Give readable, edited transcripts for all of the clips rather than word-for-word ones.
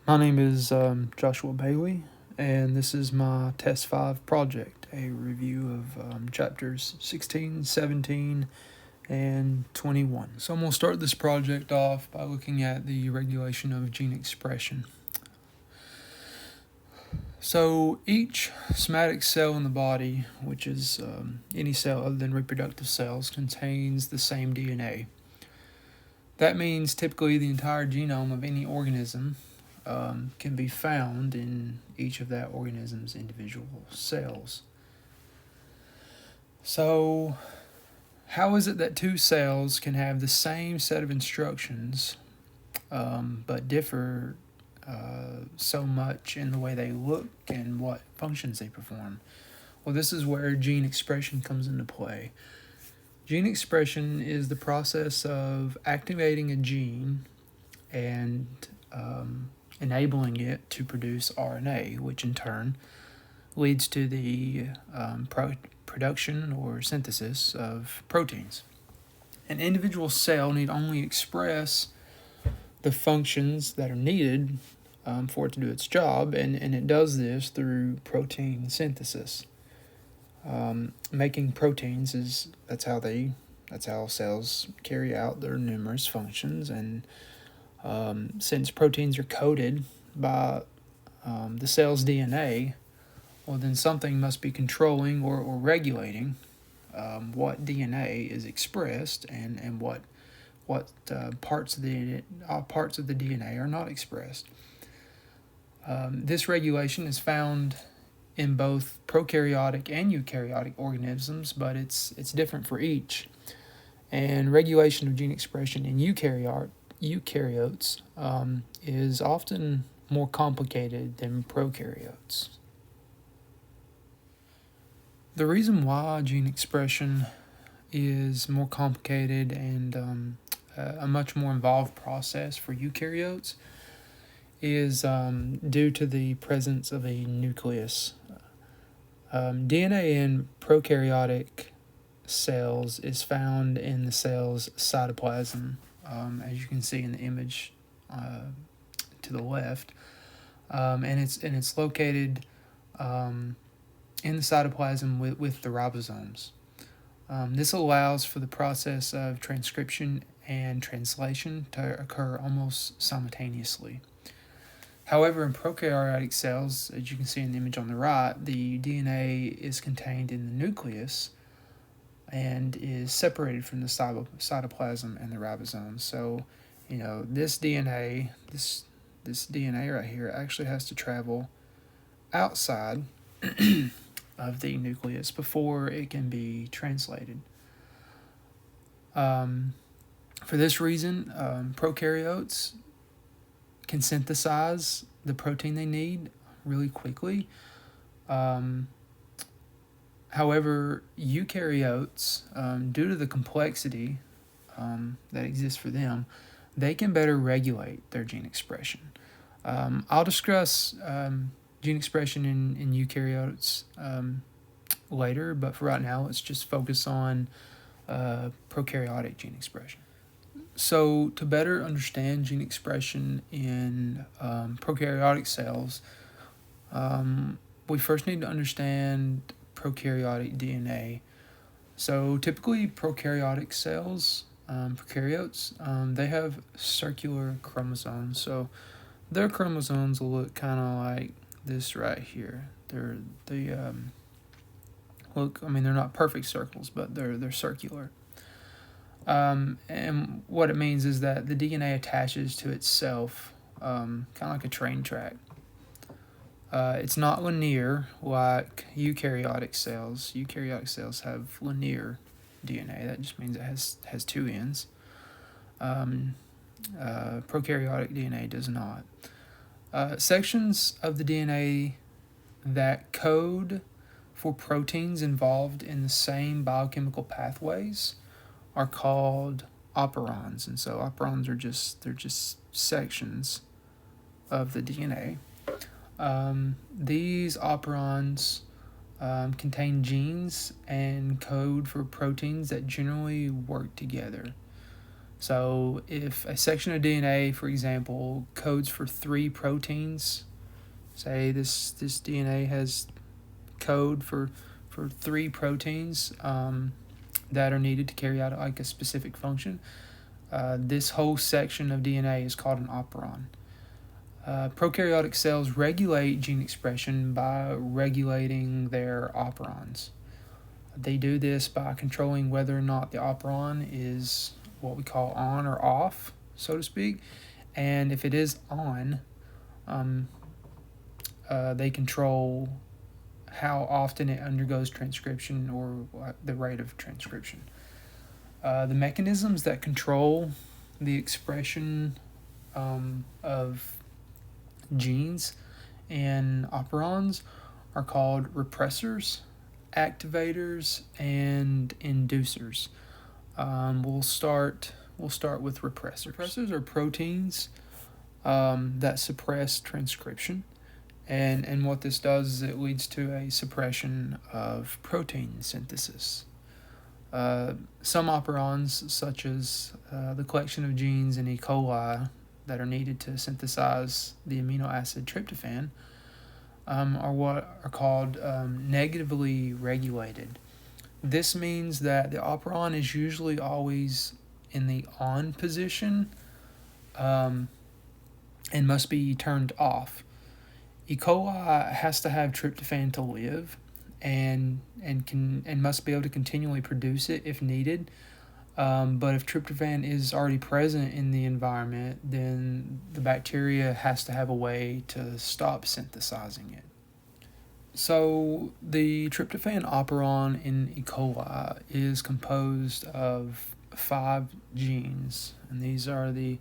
My name is Joshua Bailey, and this is my Test 5 project, a review of chapters 16, 17, and 21. So I'm going to start this project off by looking at the regulation of gene expression. So each somatic cell in the body, which is any cell other than reproductive cells, contains the same DNA. That means typically the entire genome of any organism can be found in each of that organism's individual cells. So, how is it that two cells can have the same set of instructions but differ so much in the way they look and what functions they perform? Well, this is where gene expression comes into play. Gene expression is the process of activating a gene and enabling it to produce RNA, which in turn leads to the production or synthesis of proteins. An individual cell need only express the functions that are needed for it to do its job, and it does this through protein synthesis. Making proteins that's how cells carry out their numerous functions, and since proteins are coded by the cell's DNA, well, then something must be controlling or regulating what DNA is expressed and what parts of the DNA are not expressed. This regulation is found in both prokaryotic and eukaryotic organisms, but it's different for each. And regulation of gene expression in eukaryotes is often more complicated than prokaryotes. The reason why gene expression is more complicated and a much more involved process for eukaryotes is due to the presence of a nucleus. DNA in prokaryotic cells is found in the cell's cytoplasm, as you can see in the image to the left, and it's located in the cytoplasm with the ribosomes. This allows for the process of transcription and translation to occur almost simultaneously. However, in prokaryotic cells, as you can see in the image on the right, the DNA is contained in the nucleus and is separated from the cytoplasm and the ribosomes. So, this DNA, this DNA right here, actually has to travel outside of the nucleus before it can be translated. For this reason, prokaryotes can synthesize the protein they need really quickly. However, eukaryotes, due to the complexity that exists for them, they can better regulate their gene expression. I'll discuss gene expression in eukaryotes later, but for right now, let's just focus on prokaryotic gene expression. So, to better understand gene expression in prokaryotic cells, we first need to understand prokaryotic DNA. So, typically, prokaryotic cells, prokaryotes, they have circular chromosomes. So, their chromosomes will look kind of like this right here. They're not perfect circles, but they're circular. And what it means is that the DNA attaches to itself, kind of like a train track. It's not linear like eukaryotic cells. Eukaryotic cells have linear DNA. That just means it has two ends. Prokaryotic DNA does not. Sections of the DNA that code for proteins involved in the same biochemical pathways are called operons, and so operons are just sections of the DNA. These operons contain genes and code for proteins that generally work together. So if a section of DNA, for example, codes for 3 proteins, say this DNA has code for 3 proteins that are needed to carry out like a specific function, this whole section of DNA is called an operon. Prokaryotic cells regulate gene expression by regulating their operons. They do this by controlling whether or not the operon is what we call on or off, so to speak. And if it is on, they control how often it undergoes transcription or the rate of transcription. The mechanisms that control the expression of genes and operons are called repressors, activators, and inducers. We'll start with repressors. Repressors are proteins that suppress transcription, and what this does is it leads to a suppression of protein synthesis. Some operons, such as the collection of genes in E. coli that are needed to synthesize the amino acid tryptophan, are what are called negatively regulated. This means that the operon is usually always in the on position and must be turned off. E. coli has to have tryptophan to live, and must be able to continually produce it if needed. But if tryptophan is already present in the environment, then the bacteria has to have a way to stop synthesizing it. So the tryptophan operon in E. coli is composed of 5 genes, and these are the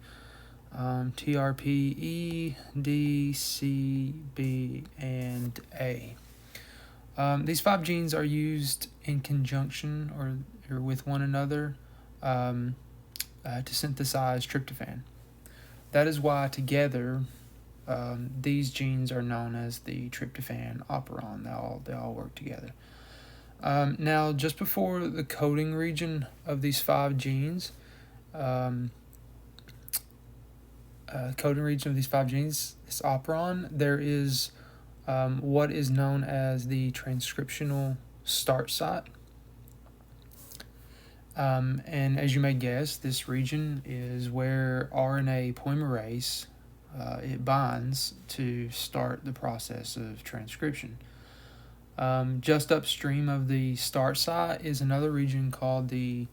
TRPE, D, C, B, and A. These 5 genes are used in conjunction or with one another to synthesize tryptophan. That is why together these genes are known as the tryptophan operon. They all work together. Now, just before the coding region of these 5 genes, this operon, there is what is known as the transcriptional start site. And as you may guess, this region is where RNA polymerase it binds to start the process of transcription. Just upstream of the start site is another region called the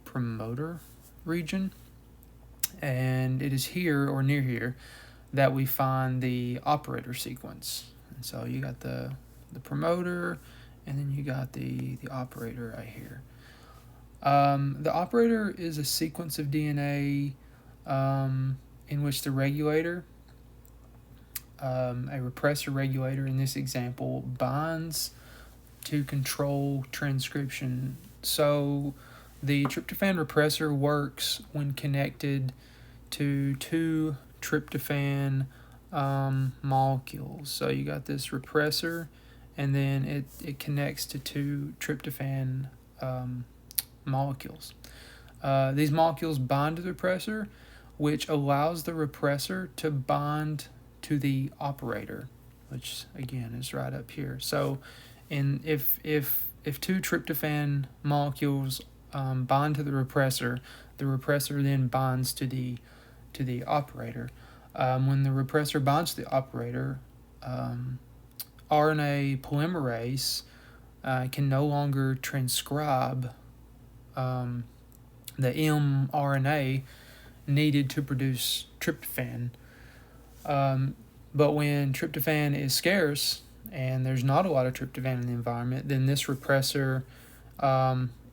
promoter region, and it is here or near here that we find the operator sequence. And so you got the promoter, and then you got the operator right here. The operator is a sequence of DNA in which the regulator, a repressor regulator in this example, binds to control transcription. So the tryptophan repressor works when connected to 2 tryptophan molecules. So you got this repressor, and then it connects to 2 tryptophan molecules. These molecules bind to the repressor, which allows the repressor to bind to the operator, which again is right up here. So, if 2 tryptophan molecules bind to the repressor then binds to the operator. When the repressor binds to the operator, RNA polymerase can no longer transcribe the mRNA needed to produce tryptophan. But when tryptophan is scarce and there's not a lot of tryptophan in the environment, then this repressor,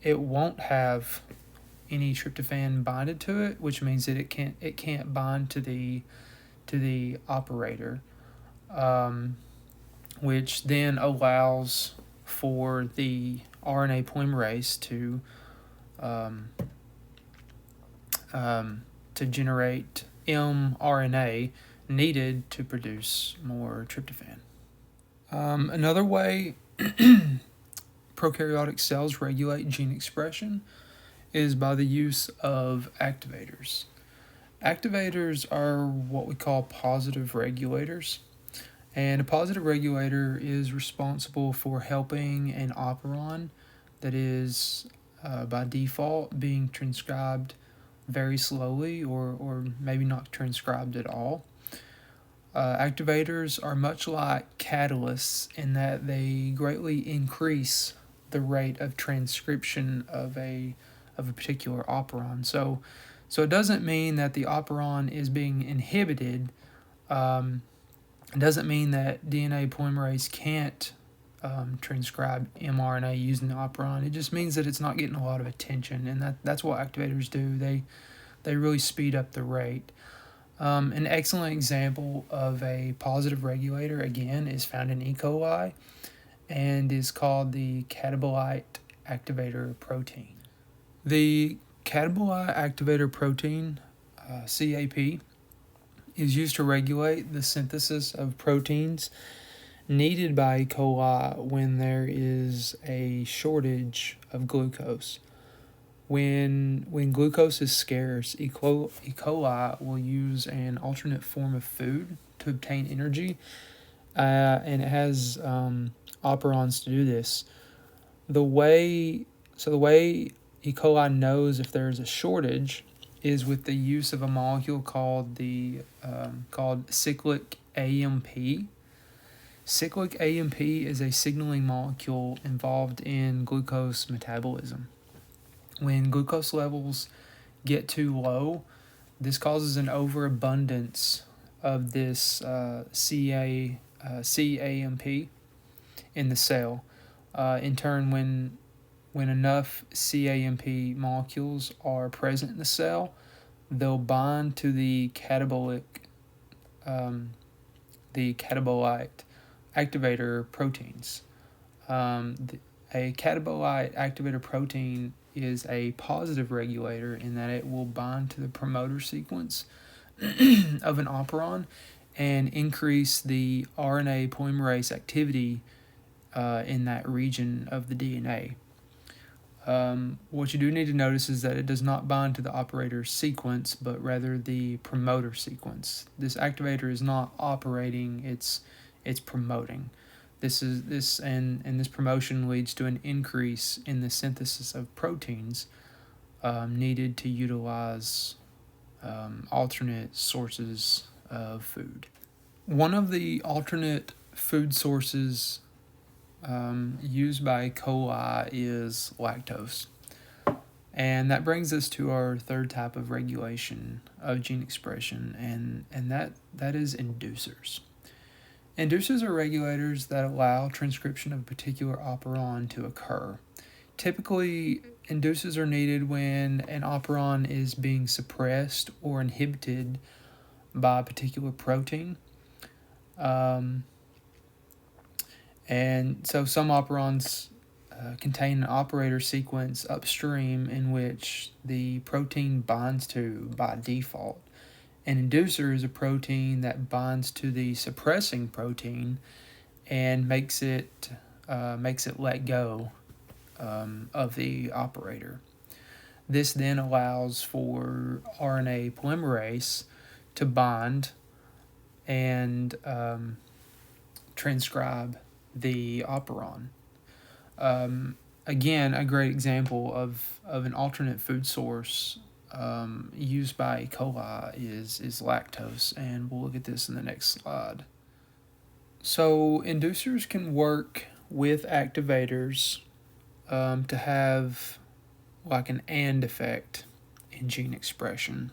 it won't have any tryptophan binded to it, which means that it can't bind to the operator, which then allows for the RNA polymerase to generate mRNA needed to produce more tryptophan. Another way prokaryotic cells regulate gene expression is by the use of activators. Activators are what we call positive regulators. And a positive regulator is responsible for helping an operon that is by default being transcribed very slowly or maybe not transcribed at all. Activators are much like catalysts in that they greatly increase the rate of transcription of a particular operon. So it doesn't mean that the operon is being inhibited. It doesn't mean that DNA polymerase can't transcribe mRNA using the operon. It just means that it's not getting a lot of attention, and that's what activators do. They really speed up the rate. An excellent example of a positive regulator, again, is found in E. coli and is called the catabolite activator protein. The catabolite activator protein, CAP, is used to regulate the synthesis of proteins needed by E. coli when there is a shortage of glucose. When glucose is scarce, E. coli will use an alternate form of food to obtain energy, and it has operons to do this. The way E. coli knows if there is a shortage is with the use of a molecule called cyclic AMP. Cyclic AMP is a signaling molecule involved in glucose metabolism. When glucose levels get too low, this causes an overabundance of this CAMP in the cell. In turn, when enough CAMP molecules are present in the cell, they'll bind to the catabolite activator proteins. A catabolite activator protein is a positive regulator in that it will bind to the promoter sequence of an operon and increase the RNA polymerase activity in that region of the DNA. What you do need to notice is that it does not bind to the operator sequence, but rather the promoter sequence. This activator is not operating; it's promoting. This promotion leads to an increase in the synthesis of proteins needed to utilize alternate sources of food. One of the alternate food sources used by E. coli is lactose. And that brings us to our third type of regulation of gene expression, and that is inducers. Inducers are regulators that allow transcription of a particular operon to occur. Typically, inducers are needed when an operon is being suppressed or inhibited by a particular protein. And so some operons contain an operator sequence upstream in which the protein binds to by default. An inducer is a protein that binds to the suppressing protein and makes it let go of the operator. This then allows for RNA polymerase to bind and transcribe the operon. Again, a great example of an alternate food source used by E. coli is lactose, and we'll look at this in the next slide. So inducers can work with activators to have like an and effect in gene expression.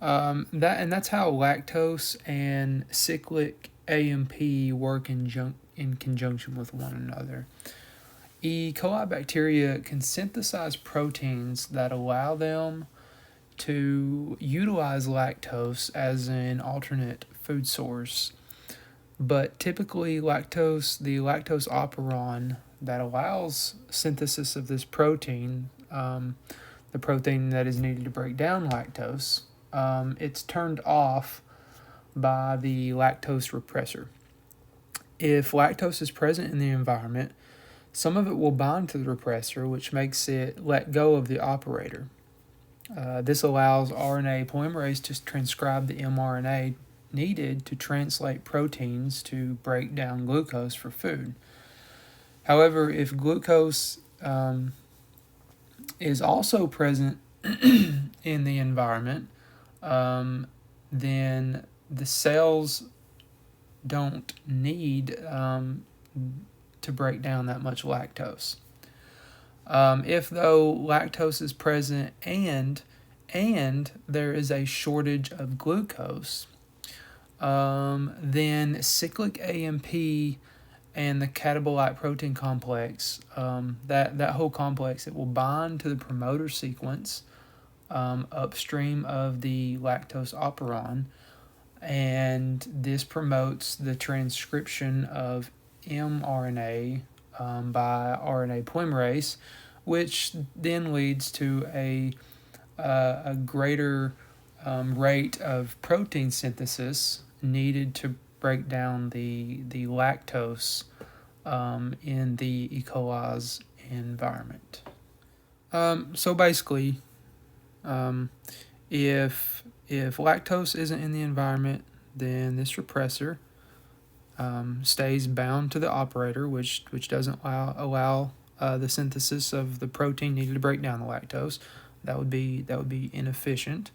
That's how lactose and cyclic AMP work in conjunction with one another. E. coli bacteria can synthesize proteins that allow them to utilize lactose as an alternate food source. But typically, the lactose operon that allows synthesis of this protein, the protein that is needed to break down lactose, it's turned off by the lactose repressor. If lactose is present in the environment, Some of it will bind to the repressor, which makes it let go of the operator. This allows RNA polymerase to transcribe the mRNA needed to translate proteins to break down glucose for food. However, if glucose is also present in the environment, then the cells don't need to break down that much lactose. If though lactose is present and there is a shortage of glucose, then cyclic AMP and the catabolite protein complex, that whole complex, it will bind to the promoter sequence upstream of the lactose operon, and this promotes the transcription of mRNA by RNA polymerase, which then leads to a greater rate of protein synthesis needed to break down the lactose in the E. coli's environment. So basically, if lactose isn't in the environment, then this repressor stays bound to the operator, which doesn't allow the synthesis of the protein needed to break down the lactose. That would be inefficient.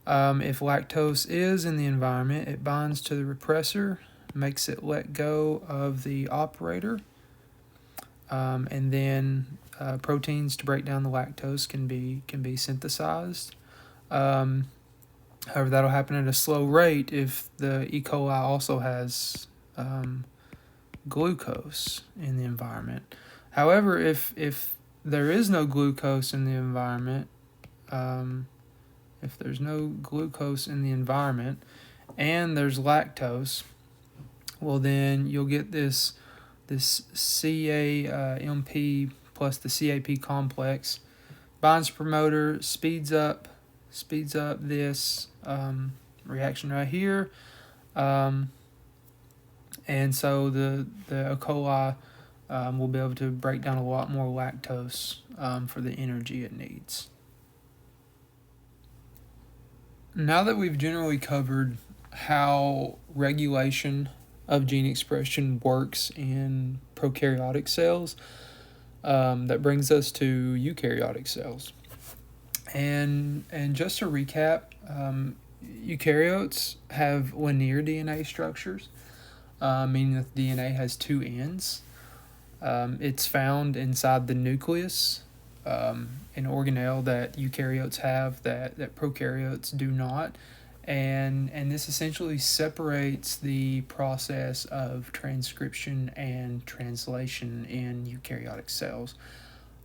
If lactose is in the environment, it binds to the repressor, makes it let go of the operator, and then proteins to break down the lactose can be synthesized. However, that'll happen at a slow rate if the E. coli also has glucose in the environment. However, if there is no glucose in the environment, if there's no glucose in the environment and there's lactose, well then you'll get this CAMP plus the CAP complex binds promoter, speeds up this reaction right here, and so the E. coli will be able to break down a lot more lactose for the energy it needs. Now that we've generally covered how regulation of gene expression works in prokaryotic cells, that brings us to eukaryotic cells. And just to recap, eukaryotes have linear DNA structures, meaning that the DNA has two ends. It's found inside the nucleus, an organelle that eukaryotes have that prokaryotes do not. And this essentially separates the process of transcription and translation in eukaryotic cells.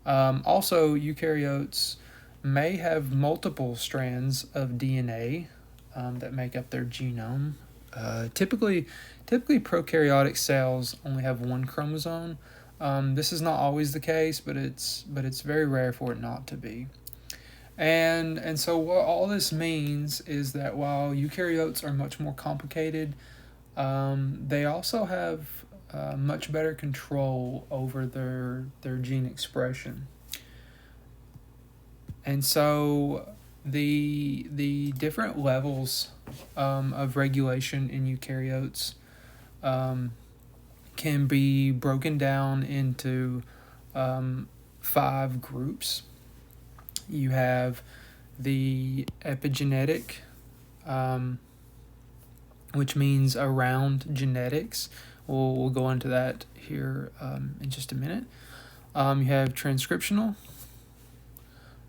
Also, eukaryotes may have multiple strands of DNA that make up their genome. Typically, prokaryotic cells only have one chromosome. This is not always the case, but it's very rare for it not to be. And so what all this means is that while eukaryotes are much more complicated, they also have much better control over their gene expression. And so the different levels of regulation in eukaryotes can be broken down into 5 groups. You have the epigenetic, which means around genetics. We'll go into that here in just a minute. You have transcriptional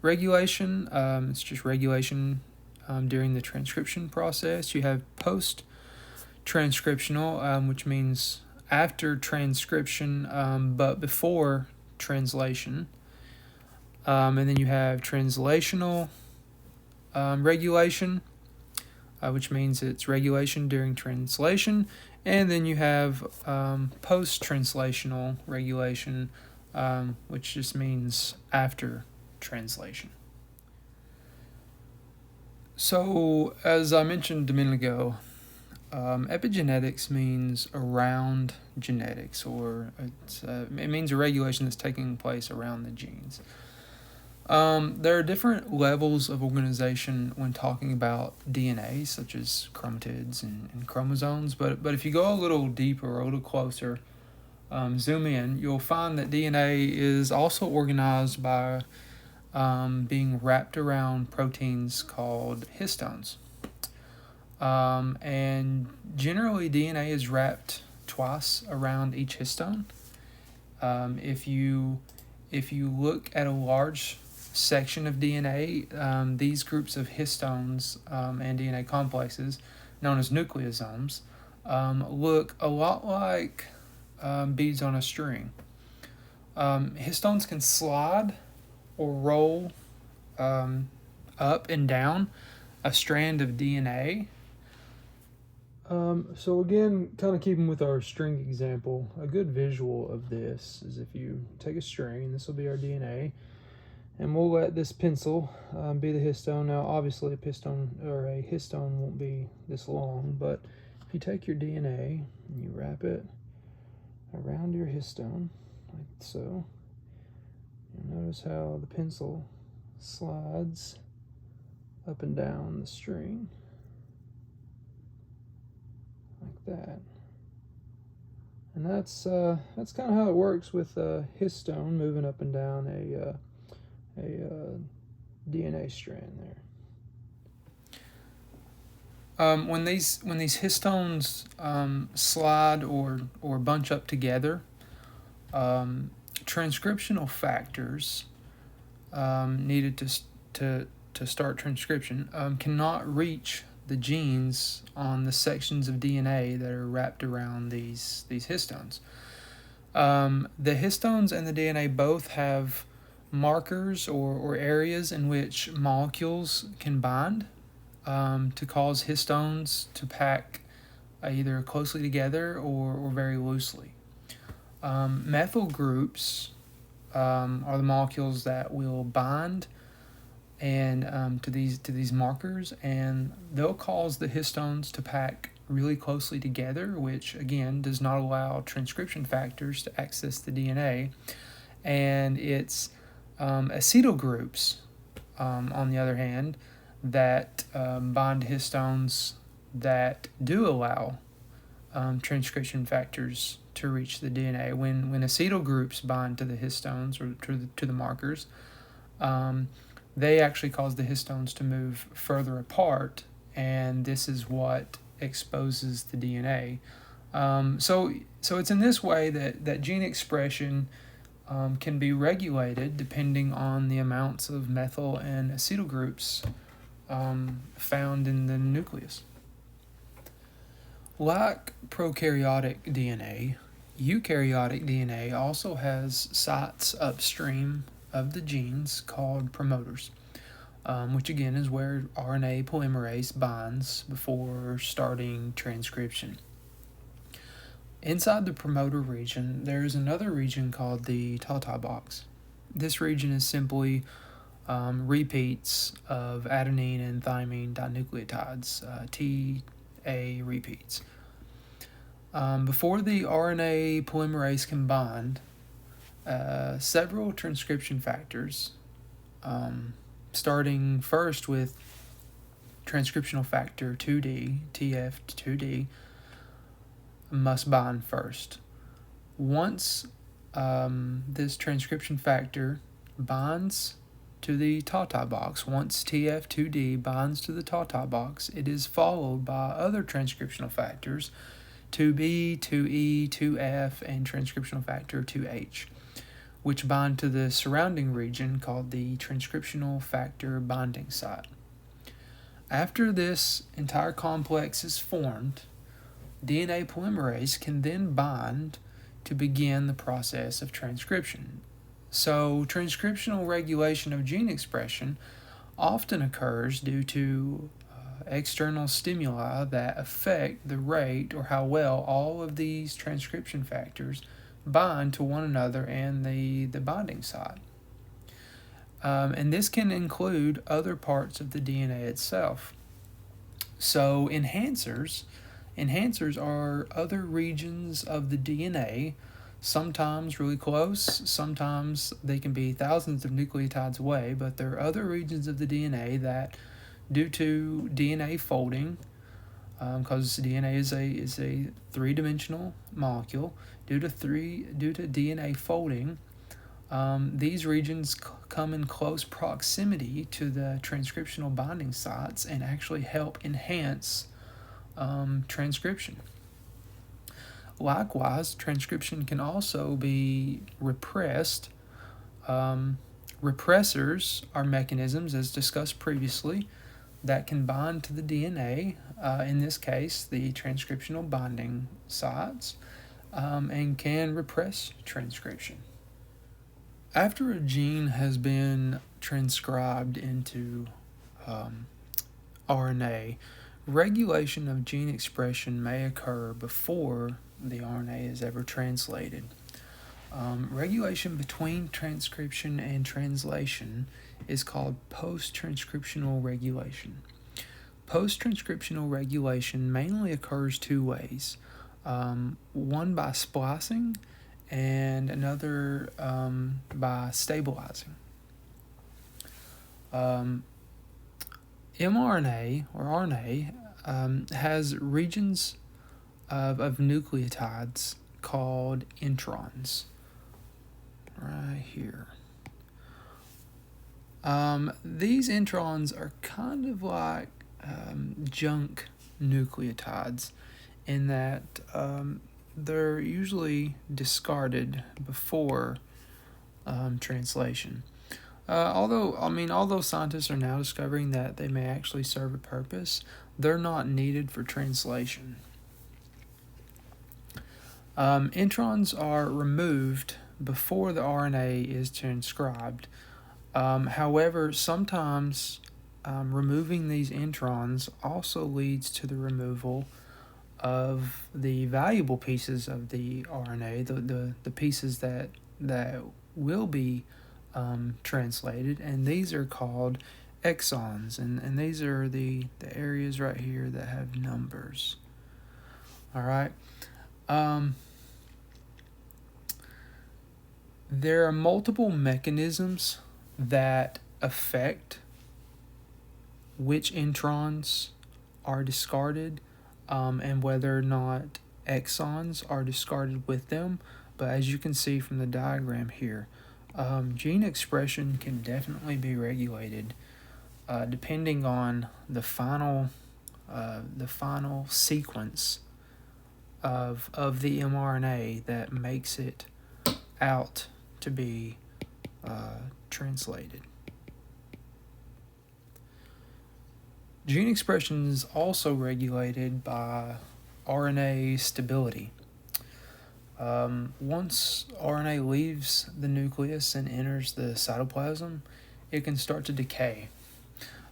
regulation. It's just regulation during the transcription process. You have post-transcriptional, which means after transcription, but before translation. And then you have translational regulation, which means it's regulation during translation. And then you have post-translational regulation, which just means after translation. So, as I mentioned a minute ago, Epigenetics means around genetics, or it means a regulation that's taking place around the genes. There are different levels of organization when talking about DNA, such as chromatids and chromosomes. But if you go a little deeper, a little closer, zoom in, you'll find that DNA is also organized by being wrapped around proteins called histones. And generally, DNA is wrapped twice around each histone. If you look at a large section of DNA, these groups of histones and DNA complexes, known as nucleosomes, look a lot like beads on a string. Histones can slide or roll up and down a strand of DNA. So again, kind of keeping with our string example, a good visual of this is if you take a string, this will be our DNA, and we'll let this pencil be the histone. Now, obviously, a histone won't be this long, but if you take your DNA and you wrap it around your histone, like so, you'll notice how the pencil slides up and down the string, like that. And that's kind of how it works with a histone moving up and down a DNA strand there. When these histones slide or bunch up together, transcriptional factors needed to start transcription cannot reach the genes on the sections of DNA that are wrapped around these histones. The histones and the DNA both have markers or areas in which molecules can bind to cause histones to pack either closely together or very loosely. Methyl groups are the molecules that will bind and to these markers, and they'll cause the histones to pack really closely together, which again does not allow transcription factors to access the DNA. And it's acetyl groups, on the other hand, that bind histones that do allow transcription factors to reach the DNA. When acetyl groups bind to the histones or to the markers, they actually cause the histones to move further apart, and this is what exposes the DNA. So it's in this way that gene expression can be regulated depending on the amounts of methyl and acetyl groups found in the nucleus. Like prokaryotic DNA, eukaryotic DNA also has sites upstream of the genes called promoters, which again is where RNA polymerase binds before starting transcription. Inside the promoter region, there is another region called the Tawtai box. This region is simply repeats of adenine and thymine dinucleotides, TA repeats. Before the RNA polymerase can bind, several transcription factors, starting first with transcriptional factor 2D, TF2D, must bind first. Once this transcription factor binds to the Tawtai box, once TF2D binds to the Tawtai box, it is followed by other transcriptional factors, 2B, 2E, 2F, and transcriptional factor 2H, which bind to the surrounding region called the transcriptional factor binding site. After this entire complex is formed, DNA polymerase can then bind to begin the process of transcription. So, transcriptional regulation of gene expression often occurs due to external stimuli that affect the rate or how well all of these transcription factors bind to one another and the binding site. And this can include other parts of the DNA itself. So enhancers Enhancers are other regions of the DNA, sometimes really close, sometimes they can be thousands of nucleotides away, but there are other regions of the DNA that, due to DNA folding, because DNA is a three-dimensional molecule, due to DNA folding, these regions come in close proximity to the transcriptional binding sites and actually help enhance transcription. Likewise, transcription can also be repressed. Repressors are mechanisms, as discussed previously, that can bind to the DNA, in this case, the transcriptional binding sites, and can repress transcription. After a gene has been transcribed into RNA, regulation of gene expression may occur before the RNA is ever translated. Regulation between transcription and translation is called post-transcriptional regulation. Post-transcriptional regulation mainly occurs two ways. One by splicing and another by stabilizing. mRNA or RNA has regions of nucleotides called introns, right here. These introns are kind of like junk nucleotides in that they're usually discarded before translation. Although scientists are now discovering that they may actually serve a purpose, they're not needed for translation. Introns are removed before the RNA is transcribed. However, sometimes removing these introns also leads to the removal of the valuable pieces of the RNA, the pieces that will be translated, and these are called exons, and these are the areas right here that have numbers. All right. There are multiple mechanisms that affect which introns are discarded and whether or not exons are discarded with them. But as you can see from the diagram here, gene expression can definitely be regulated depending on the final sequence of the mRNA that makes it out to be translated. Gene expression is also regulated by RNA stability. Once RNA leaves the nucleus and enters the cytoplasm, it can start to decay.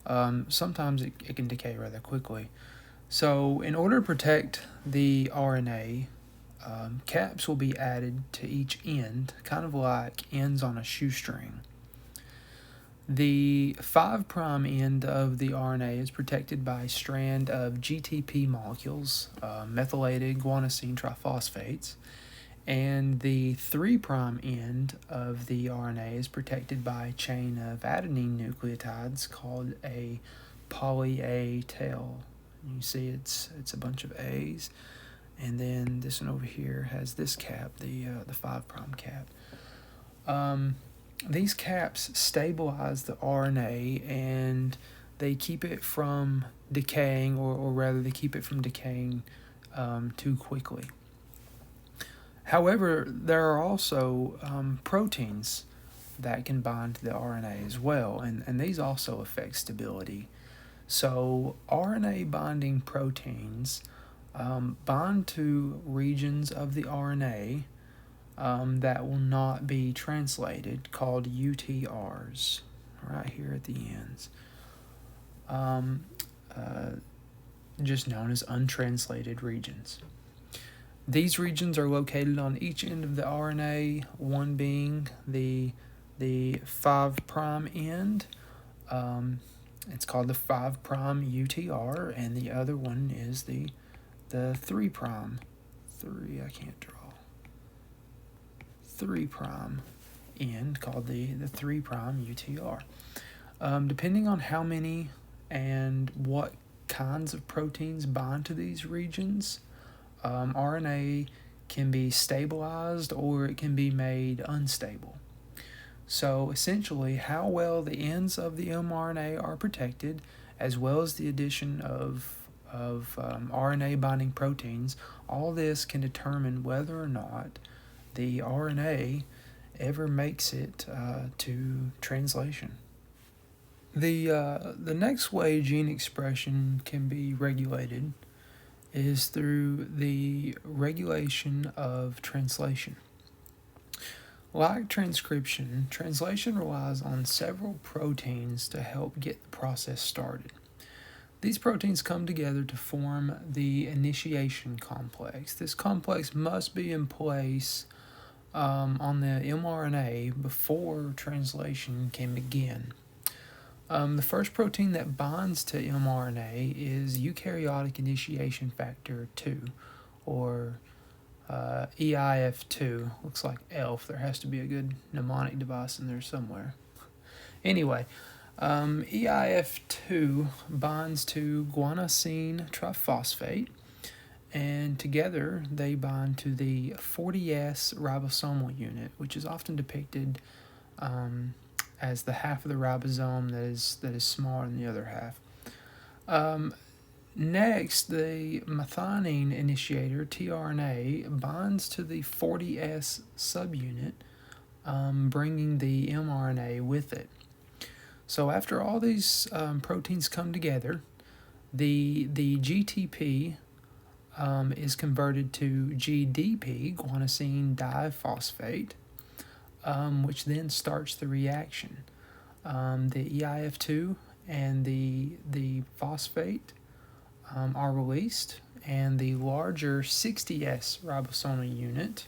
Sometimes it can decay rather quickly. So in order to protect the RNA, caps will be added to each end, kind of like ends on a shoestring. The 5' end of the RNA is protected by a strand of GTP molecules, methylated guanosine triphosphates, and the 3' end of the RNA is protected by a chain of adenine nucleotides called a poly-A tail. You see it's a bunch of A's, and then this one over here has this cap, the 5' cap. These caps stabilize the RNA and they keep it from decaying, or rather they keep it from decaying too quickly. However, there are also proteins that can bind to the RNA as well, and these also affect stability. So RNA binding proteins bind to regions of the RNA that will not be translated, called UTRs, right here at the ends, just known as untranslated regions. These regions are located on each end of the RNA, one being the 5' end. It's called the 5' UTR, and the other one is the the 3 prime, 3 prime end called the 3 prime UTR. Depending on how many and what kinds of proteins bind to these regions, RNA can be stabilized or it can be made unstable. So essentially, how well the ends of the mRNA are protected, as well as the addition of RNA binding proteins, all this can determine whether or not the RNA ever makes it to translation. The next way gene expression can be regulated is through the regulation of translation. Like transcription, translation relies on several proteins to help get the process started. These proteins come together to form the initiation complex. This complex must be in place on the mRNA before translation can begin. The first protein that binds to mRNA is eukaryotic initiation factor 2, or EIF2. Looks like ELF. There has to be a good mnemonic device in there somewhere. Anyway, EIF2 binds to guanosine triphosphate, and together they bind to the 40S ribosomal unit, which is often depicted as the half of the ribosome that is smaller than the other half. Next, the methionine initiator, tRNA, binds to the 40S subunit, bringing the mRNA with it. So after all these proteins come together, the GTP is converted to GDP, guanosine diphosphate, which then starts the reaction. The EIF2 and the phosphate are released, and the larger 60S ribosomal unit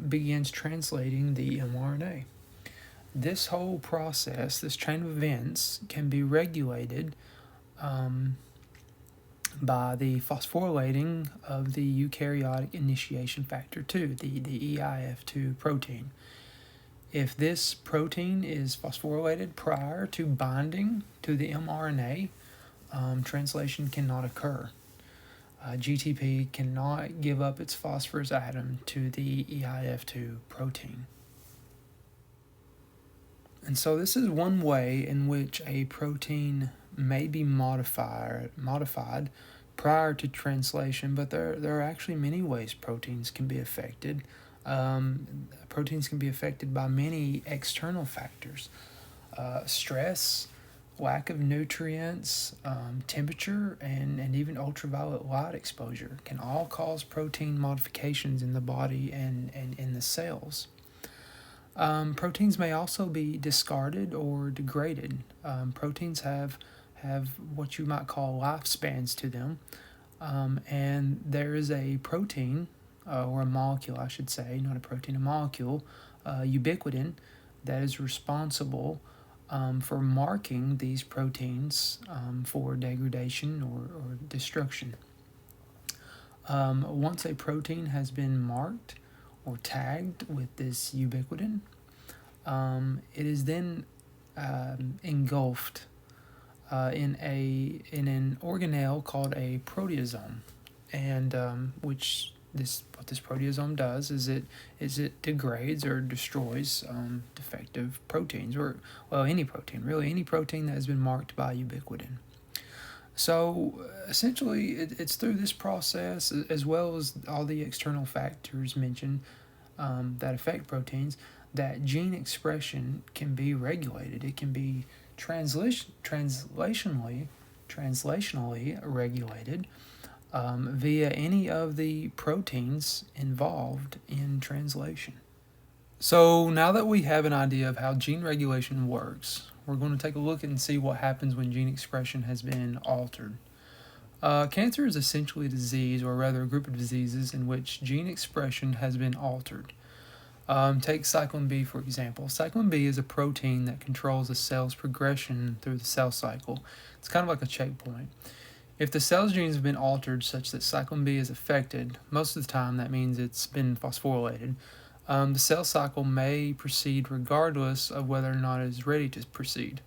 begins translating the mRNA. This whole process, this chain of events, can be regulated by the phosphorylating of the eukaryotic initiation factor 2, the EIF2 protein. If this protein is phosphorylated prior to binding to the mRNA, translation cannot occur. GTP cannot give up its phosphorus atom to the EIF2 protein. And so this is one way in which a protein may be modified prior to translation, but there are actually many ways proteins can be affected. Proteins can be affected by many external factors. Stress, lack of nutrients, temperature, and even ultraviolet light exposure can all cause protein modifications in the body and in the cells. Proteins may also be discarded or degraded. Proteins have what you might call lifespans to them, and there is a protein, or a molecule, I should say, not a protein, a molecule, ubiquitin, that is responsible for marking these proteins for degradation or destruction. Once a protein has been marked or tagged with this ubiquitin, it is then engulfed in an organelle called a proteasome, and what this proteasome does is it degrades or destroys defective proteins, or any protein that has been marked by ubiquitin. So essentially, it's through this process, as well as all the external factors mentioned that affect proteins, that gene expression can be regulated. It can be translationally regulated via any of the proteins involved in translation. So now that we have an idea of how gene regulation works, we're going to take a look and see what happens when gene expression has been altered. Cancer is essentially a disease, or rather a group of diseases, in which gene expression has been altered. Take cyclin B, for example. Cyclin B is a protein that controls a cell's progression through the cell cycle. It's kind of like a checkpoint. If the cell's genes have been altered such that cyclin B is affected, most of the time that means it's been phosphorylated, the cell cycle may proceed regardless of whether or not it is ready to proceed.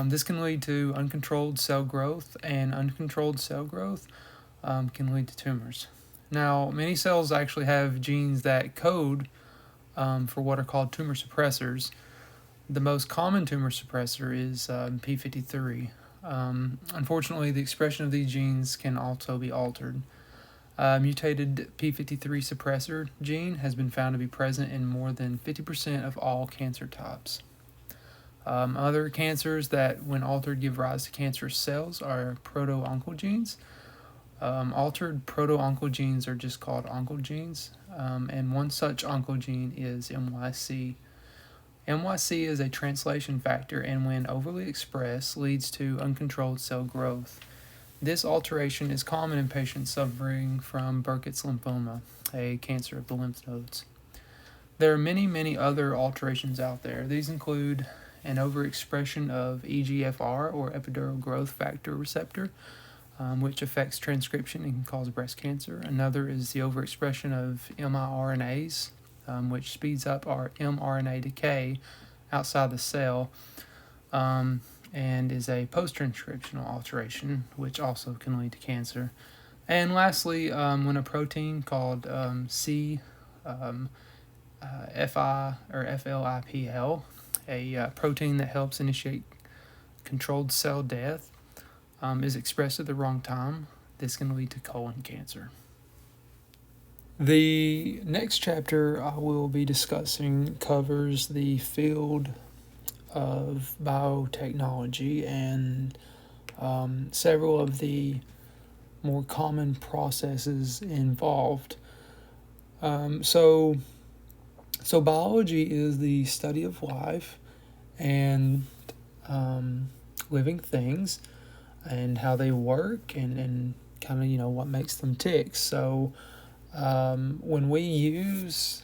This can lead to uncontrolled cell growth, and uncontrolled cell growth can lead to tumors. Now, many cells actually have genes that code for what are called tumor suppressors. The most common tumor suppressor is p53. Unfortunately, the expression of these genes can also be altered. Mutated p53 suppressor gene has been found to be present in more than 50% of all cancer types. Other cancers that, when altered, give rise to cancerous cells are proto-oncogenes. Altered proto-oncogenes are just called oncogenes, and one such oncogene is MYC. MYC is a translation factor, and when overly expressed, leads to uncontrolled cell growth. This alteration is common in patients suffering from Burkitt's lymphoma, a cancer of the lymph nodes. There are many other alterations out there. These include an overexpression of EGFR, or epidermal growth factor receptor, which affects transcription and can cause breast cancer. Another is the overexpression of miRNAs, which speeds up our mRNA decay outside the cell, and is a post-transcriptional alteration, which also can lead to cancer. And lastly, when a protein called CFI or FLIPL, a protein that helps initiate controlled cell death, is expressed at the wrong time, this can lead to colon cancer. The next chapter I will be discussing covers the field of biotechnology and several of the more common processes involved. So biology is the study of life and living things and how they work and kind of what makes them tick. So when we use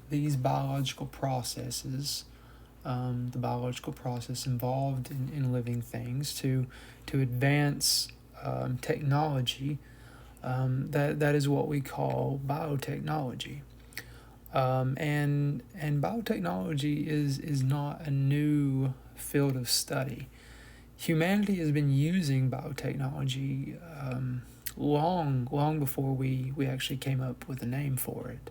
these biological processes, the biological process involved in living things to advance technology, that is what we call biotechnology. And biotechnology is not a new field of study. Humanity has been using biotechnology long before we actually came up with a name for it.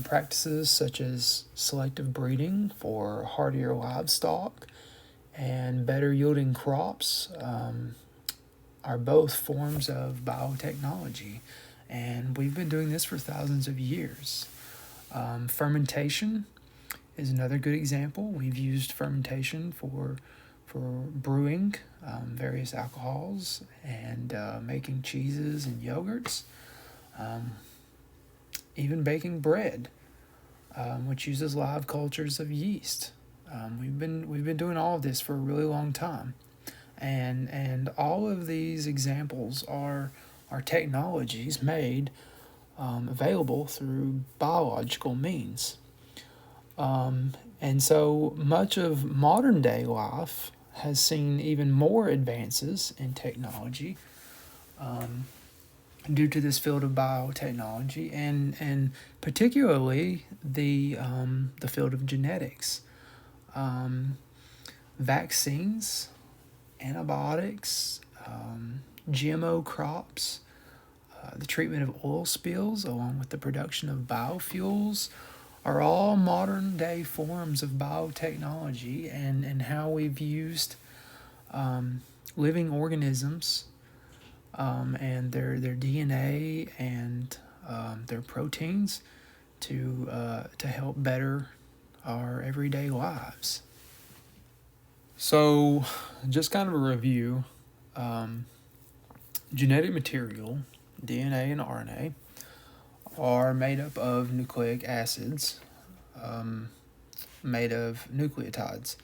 Practices such as selective breeding for hardier livestock and better yielding crops are both forms of biotechnology, and we've been doing this for thousands of years. Fermentation is another good example. We've used fermentation for brewing various alcohols and making cheeses and yogurts, even baking bread, which uses live cultures of yeast. We've been doing all of this for a really long time, and all of these examples are technologies made available through biological means. And so much of modern day life has seen even more advances in technology due to this field of biotechnology, and particularly the field of genetics. Vaccines, antibiotics, GMO crops, the treatment of oil spills, along with the production of biofuels, are all modern day forms of biotechnology, and how we've used living organisms and their DNA and their proteins to help better our everyday lives. So, just kind of a review. Genetic material, DNA and RNA, are made up of nucleic acids made of nucleotides.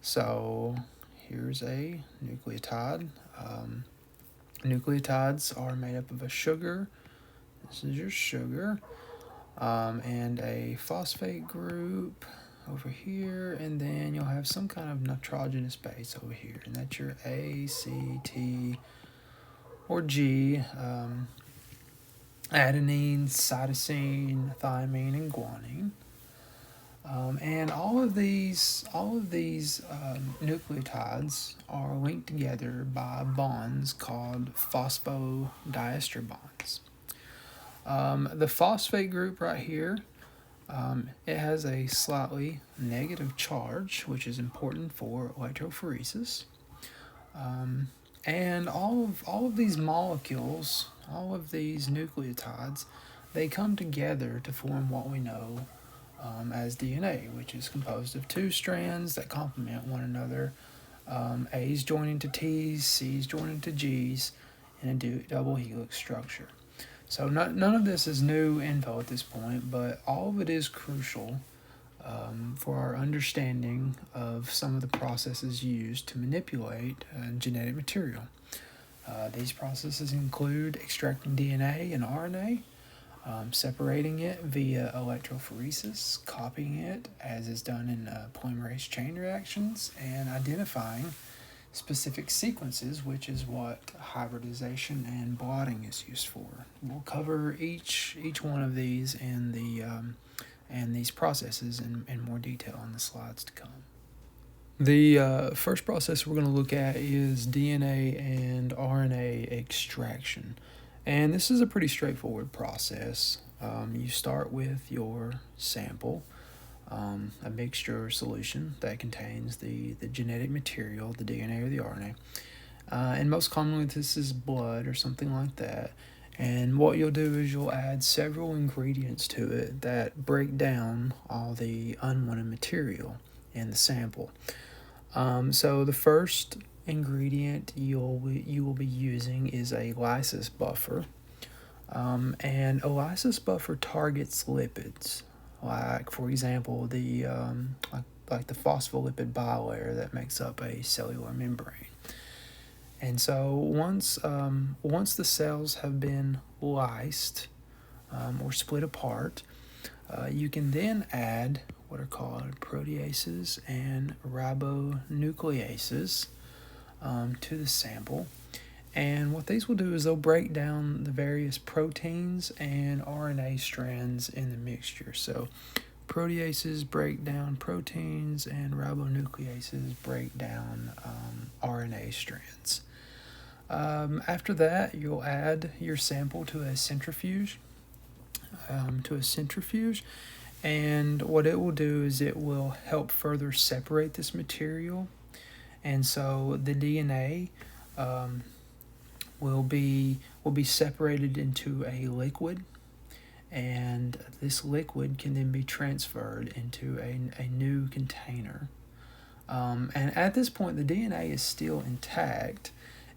So here's a nucleotide. Nucleotides are made up of a sugar. This is your sugar. And a phosphate group. over here, and then you'll have some kind of nitrogenous base over here, and that's your A, C, T, or G, adenine, cytosine, thymine, and guanine. And all of these nucleotides are linked together by bonds called phosphodiester bonds. The phosphate group right here, it has a slightly negative charge, which is important for electrophoresis. And all of these molecules, all of these nucleotides, they come together to form what we know as DNA, which is composed of two strands that complement one another. A's joining to T's, C's joining to G's, in a double helix structure. So none of this is new info at this point, but all of it is crucial for our understanding of some of the processes used to manipulate genetic material. These processes include extracting DNA and RNA, separating it via electrophoresis, copying it as is done in polymerase chain reactions, and identifying specific sequences, which is what hybridization and blotting is used for. We'll cover each one of these in the and these processes in more detail in the slides to come. The first process we're going to look at is DNA and RNA extraction. And this is a pretty straightforward process. You start with your sample, a mixture or solution that contains the genetic material, the DNA or the RNA. And most commonly this is blood or something like that. And what you'll do is you'll add several ingredients to it that break down all the unwanted material in the sample. So the first ingredient you will be using is a lysis buffer. And a lysis buffer targets lipids, like for example the like the phospholipid bilayer that makes up a cellular membrane. And so once the cells have been lysed or split apart, you can then add what are called proteases and ribonucleases to the sample. And what these will do is they'll break down the various proteins and RNA strands in the mixture. So proteases break down proteins and ribonucleases break down RNA strands. After that, you'll add your sample to a centrifuge. And what it will do is it will help further separate this material. And so the DNA will be separated into a liquid, and this liquid can then be transferred into a new container. And at this point, the DNA is still intact,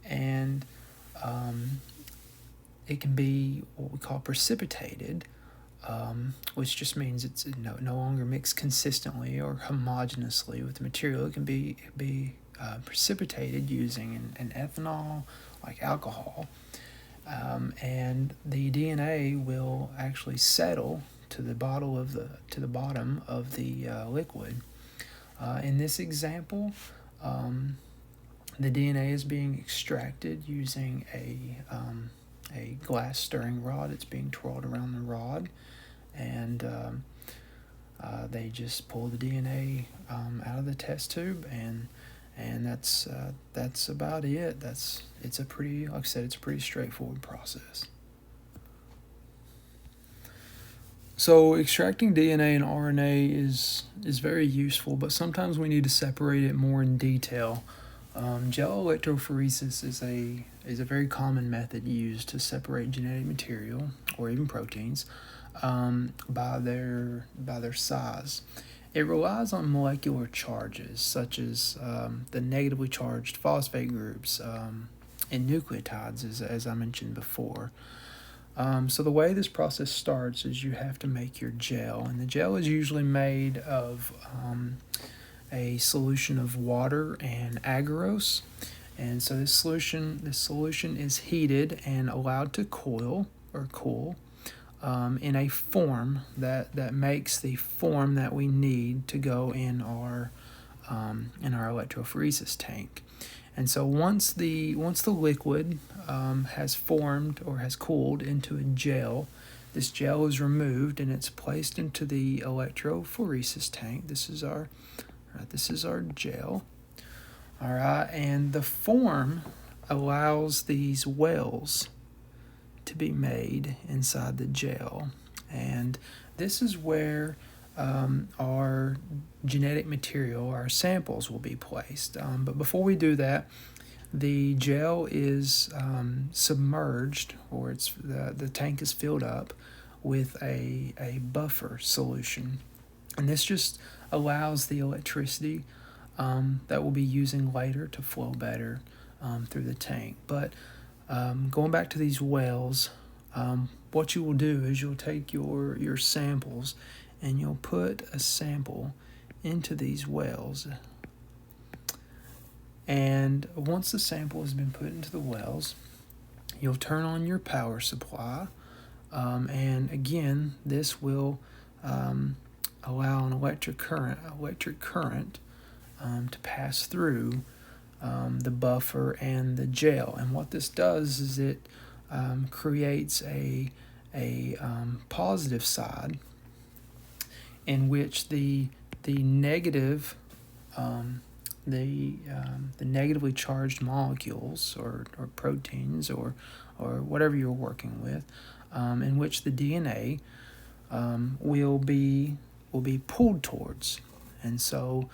and it can be what we call precipitated, which just means it's no longer mixed consistently or homogeneously with the material. It can be precipitated using an ethanol, like alcohol, and the DNA will actually settle to the bottom of the liquid. In this example, the DNA is being extracted using a glass stirring rod. It's being twirled around the rod, and they just pull the DNA out of the test tube, and that's about it. It's a pretty, like I said, it's a pretty straightforward process. So extracting DNA and RNA is very useful, but sometimes we need to separate it more in detail. Gel electrophoresis is a very common method used to separate genetic material or even proteins by their size. It relies on molecular charges such as the negatively charged phosphate groups in nucleotides, as I mentioned before. So the way this process starts is you have to make your gel, and the gel is usually made of a solution of water and agarose. And so this solution is heated and allowed to cool. in a form that makes the form that we need to go in our electrophoresis tank. And so once the liquid has formed or has cooled into a gel, this gel is removed and it's placed into the electrophoresis tank. This is our gel. All right, and the form allows these wells to be made inside the gel, and this is where our genetic material, our samples, will be placed. But before we do that, the gel is submerged, or the tank is filled up with a buffer solution, and this just allows the electricity that we'll be using later to flow better through the tank. But going back to these wells, what you will do is you'll take your samples and you'll put a sample into these wells. And once the sample has been put into the wells, you'll turn on your power supply. And again, this will allow an electric current to pass through the buffer and the gel. And what this does is it creates a positive side in which the negative the negatively charged molecules or proteins or whatever you're working with, in which the DNA will be pulled towards. And so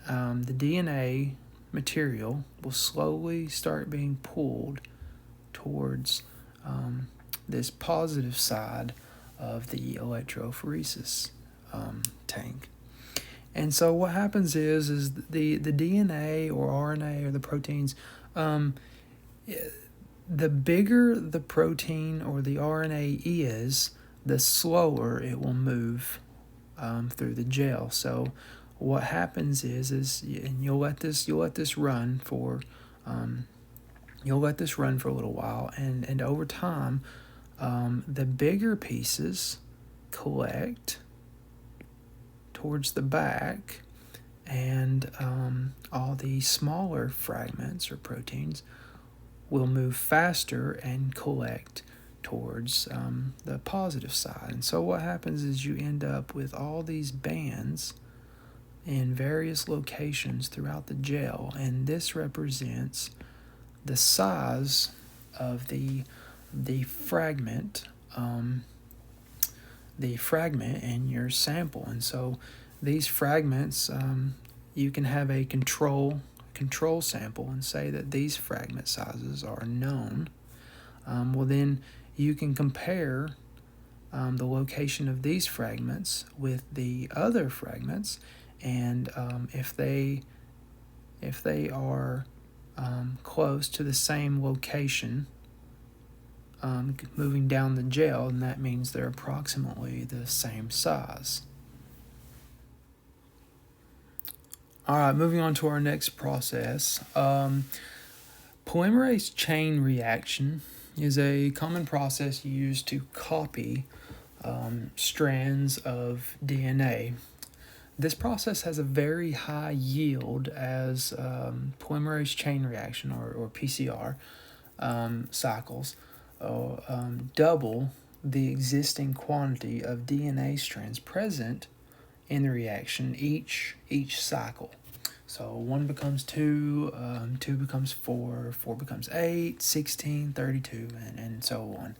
the DNA material will slowly start being pulled towards this positive side of the electrophoresis tank. And so what happens is the DNA or RNA or the proteins, the bigger the protein or the RNA is, the slower it will move through the gel. So what happens is and you'll let this run for a little while, and over time, the bigger pieces collect towards the back, and all the smaller fragments or proteins will move faster and collect towards the positive side. And so what happens is you end up with all these bands in various locations throughout the gel, and this represents the size of the fragment in your sample. And so these fragments, you can have a control sample and say that these fragment sizes are known. Well, then you can compare the location of these fragments with the other fragments, and if they are close to the same location moving down the gel, and that means they're approximately the same size. All right, moving on to our next process. Polymerase chain reaction is a common process used to copy strands of DNA. This process has a very high yield as polymerase chain reaction or PCR cycles double the existing quantity of DNA strands present in the reaction each cycle. So 1 becomes 2, 2 becomes 4, 4 becomes 8, 16, 32, and so on.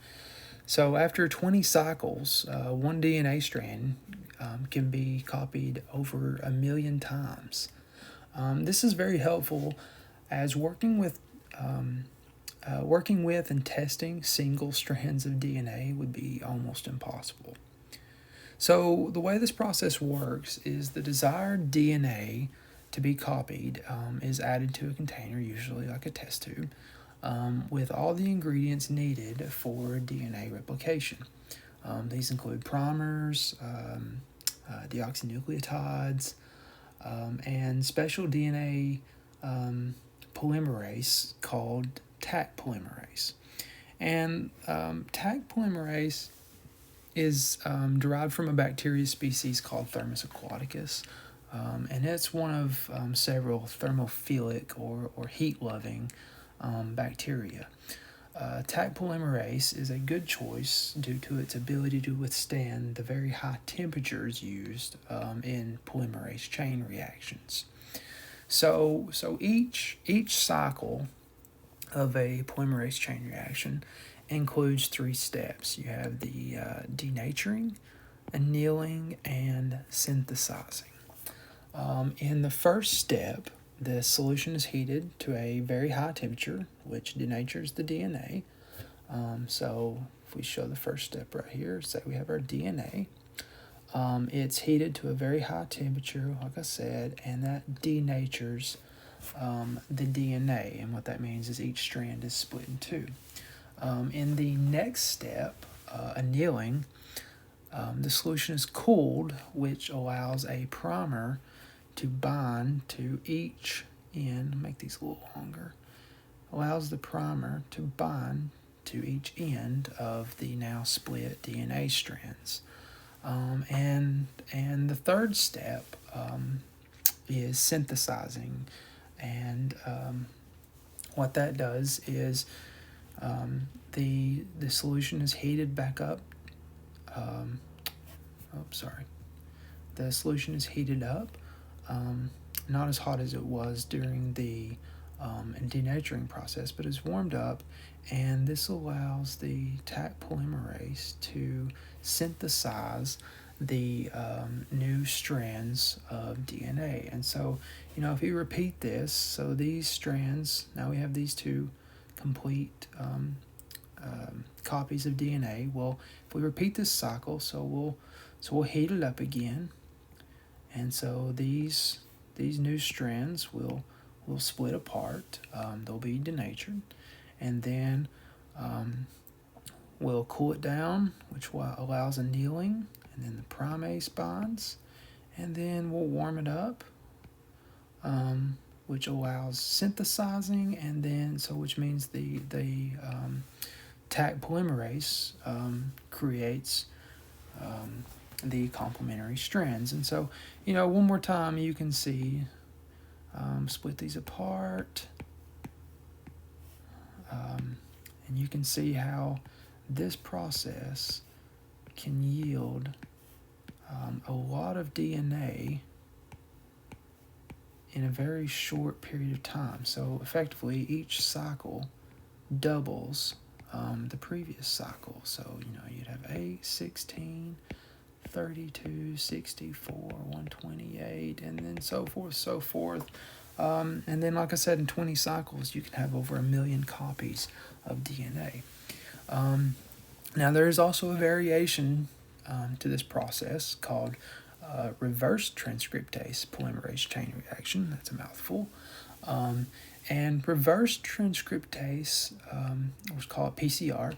So after 20 cycles, one DNA strand can be copied over 1 million times. This is very helpful as working with and testing single strands of DNA would be almost impossible. So the way this process works is the desired DNA to be copied is added to a container, usually like a test tube, with all the ingredients needed for DNA replication. These include primers, deoxynucleotides, and special DNA polymerase called Taq polymerase. And Taq polymerase is derived from a bacteria species called Thermus aquaticus, and it's one of several thermophilic or heat-loving bacteria. Taq polymerase is a good choice due to its ability to withstand the very high temperatures used in polymerase chain reactions. So each cycle of a polymerase chain reaction includes 3 steps. You have the denaturing, annealing, and synthesizing. In the first step, the solution is heated to a very high temperature, which denatures the DNA. So if we show the first step right here, say we have our DNA. It's heated to a very high temperature, like I said, and that denatures the DNA. And what that means is each strand is split in 2. In the next step, annealing, the solution is cooled, which allows a primer to bind to each end. Make these a little longer. Allows the primer to bind to each end of the now split DNA strands. And the third step is synthesizing, and what that does is the solution is heated back up. The solution is heated up, not as hot as it was during the denaturing process, but is warmed up, and this allows the Taq polymerase to synthesize the new strands of DNA. And so, if you repeat this, so these strands, now we have these 2 complete copies of DNA. Well, if we repeat this cycle, so we'll heat it up again, and so these new strands will split apart. They'll be denatured, and then we'll cool it down, which allows annealing, and then the primase binds, and then we'll warm it up, which allows synthesizing, and then which means the Taq polymerase creates the complementary strands. And so, one more time, you can see, split these apart, and you can see how this process can yield a lot of DNA in a very short period of time. So effectively, each cycle doubles the previous cycle. So, you'd have 8, 16, 32, 64, 128, and then so forth. And then, like I said, in 20 cycles, you can have over 1 million copies of DNA. Now, there is also a variation to this process called reverse transcriptase polymerase chain reaction. That's a mouthful. And reverse transcriptase, what's called PCR,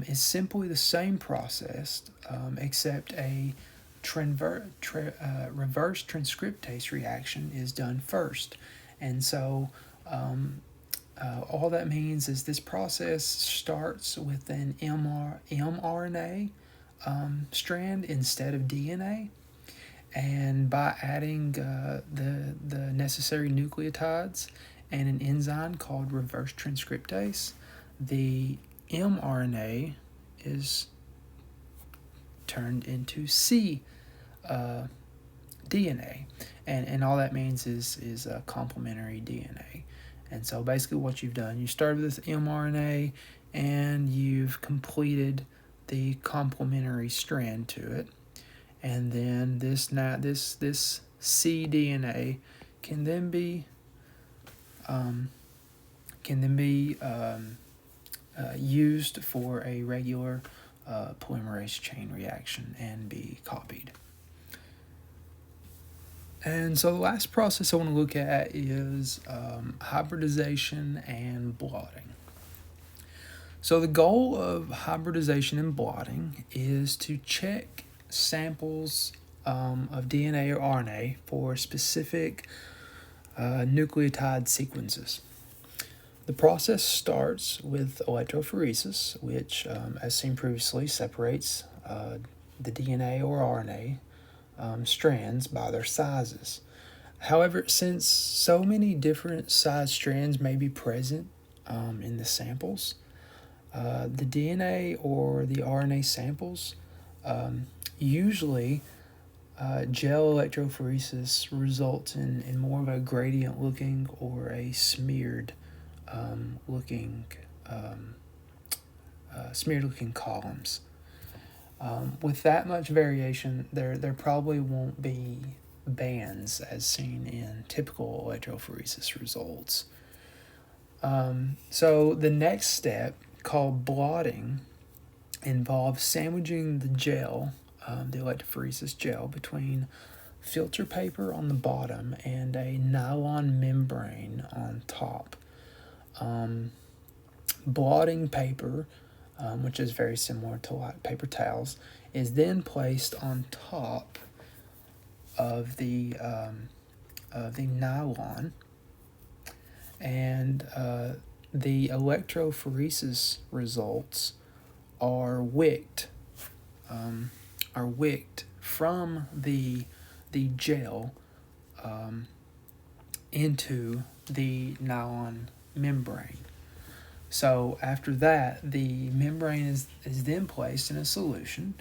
is simply the same process, except a reverse transcriptase reaction is done first. And so all that means is this process starts with an mRNA strand instead of DNA. And by adding the necessary nucleotides and an enzyme called reverse transcriptase, the mRNA is turned into DNA, and all that means is a complementary DNA. And so basically what you've done, you started with this mRNA and you've completed the complementary strand to it, and then this cDNA can then be used for a regular polymerase chain reaction and be copied. And so the last process I want to look at is hybridization and blotting. So the goal of hybridization and blotting is to check samples of DNA or RNA for specific nucleotide sequences. The process starts with electrophoresis, which, as seen previously, separates the DNA or RNA strands by their sizes. However, since so many different size strands may be present in the samples, the DNA or the RNA samples usually gel electrophoresis results in more of a gradient looking or a smeared looking smeared looking columns. With that much variation, there probably won't be bands as seen in typical electrophoresis results. So the next step, called blotting, involves sandwiching the gel, the electrophoresis gel, between filter paper on the bottom and a nylon membrane on top. Blotting paper, which is very similar to like paper towels, is then placed on top of the nylon, and the electrophoresis results are wicked from the gel into the nylon membrane. So after that, the membrane is then placed in a solution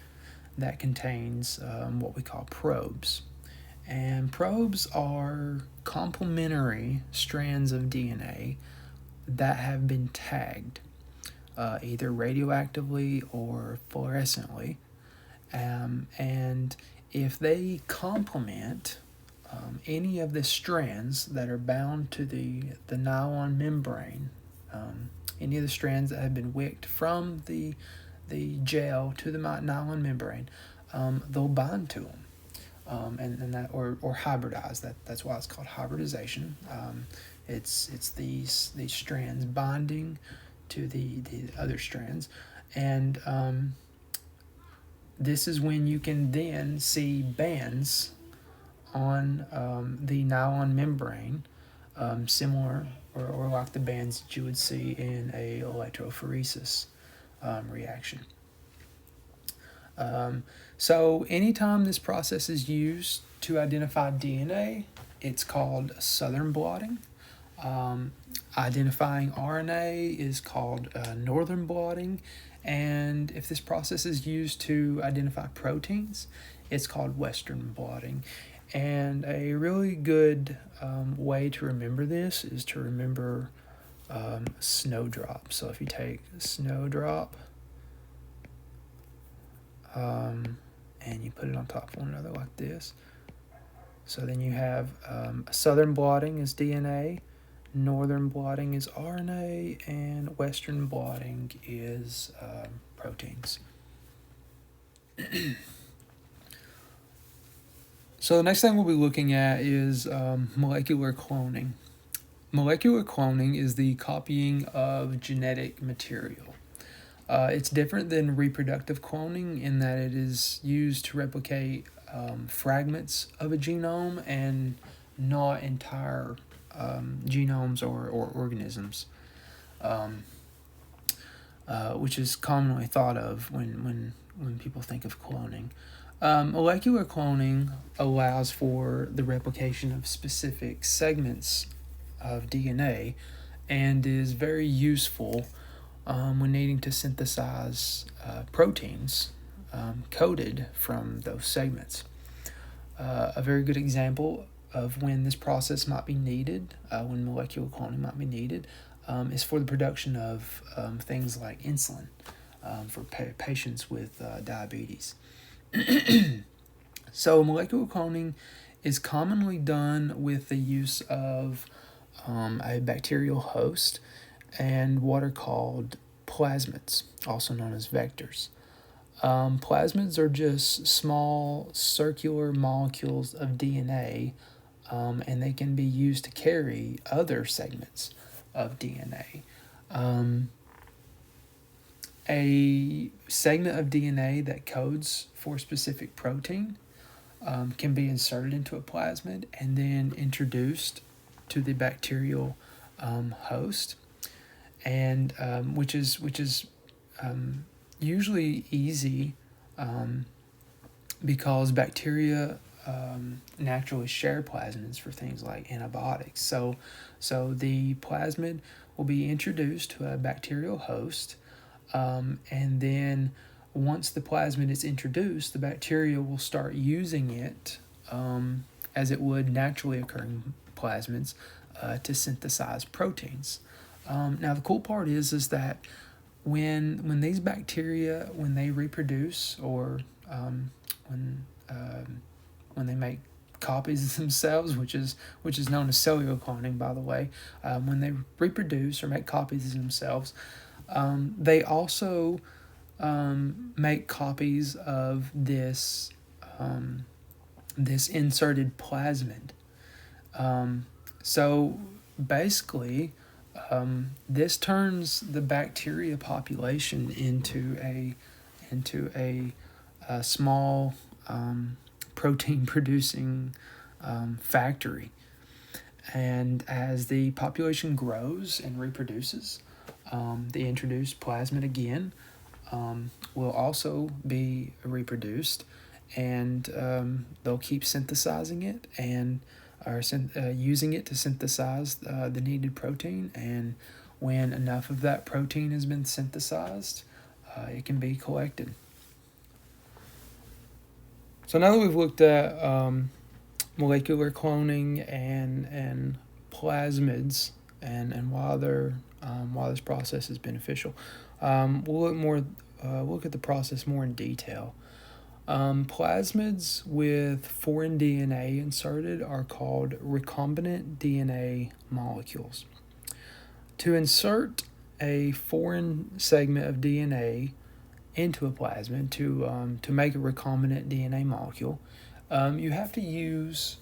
that contains what we call probes. And probes are complementary strands of DNA that have been tagged, either radioactively or fluorescently. And if they complement any of the strands that are bound to the nylon membrane, any of the strands that have been wicked from the gel to the nylon membrane, they'll bind to them. And that or hybridize. That's why it's called hybridization. It's these strands binding to the other strands, and this is when you can then see bands on the nylon membrane, similar or like the bands that you would see in a electrophoresis reaction. So anytime this process is used to identify DNA, it's called southern blotting. Identifying RNA is called northern blotting. And if this process is used to identify proteins, it's called western blotting. And a really good way to remember this is to remember snowdrop. So if you take snowdrop and you put it on top of one another like this, so then you have southern blotting is DNA, northern blotting is RNA, and western blotting is proteins. So the next thing we'll be looking at is molecular cloning. Molecular cloning is the copying of genetic material. It's different than reproductive cloning in that it is used to replicate fragments of a genome and not entire genomes or organisms, which is commonly thought of when people think of cloning. Molecular cloning allows for the replication of specific segments of DNA and is very useful when needing to synthesize proteins coded from those segments. A very good example of when this process might be needed, when molecular cloning might be needed, is for the production of things like insulin for patients with diabetes. So molecular cloning is commonly done with the use of a bacterial host and what are called plasmids, also known as vectors. Plasmids are just small circular molecules of DNA, and they can be used to carry other segments of DNA. A segment of DNA that codes for a specific protein can be inserted into a plasmid and then introduced to the bacterial host. and which is usually easy, because bacteria naturally share plasmids for things like antibiotics. So the plasmid will be introduced to a bacterial host, and then once the plasmid is introduced, the bacteria will start using it, as it would naturally occurring plasmids, to synthesize proteins. Now the cool part is that when these bacteria, when they reproduce, or when when they make copies of themselves, which is known as cellular cloning, by the way, when they reproduce or make copies of themselves, they also make copies of this inserted plasmid. So basically, this turns the bacteria population into a small protein producing factory. And as the population grows and reproduces, the introduced plasmid again will also be reproduced, and they'll keep synthesizing it and are using it to synthesize the needed protein. And when enough of that protein has been synthesized, it can be collected. So now that we've looked at molecular cloning and plasmids, and why this process is beneficial, we'll look at the process more in detail. Plasmids with foreign DNA inserted are called recombinant DNA molecules. To insert a foreign segment of DNA into a plasmid, to make a recombinant DNA molecule, you have to use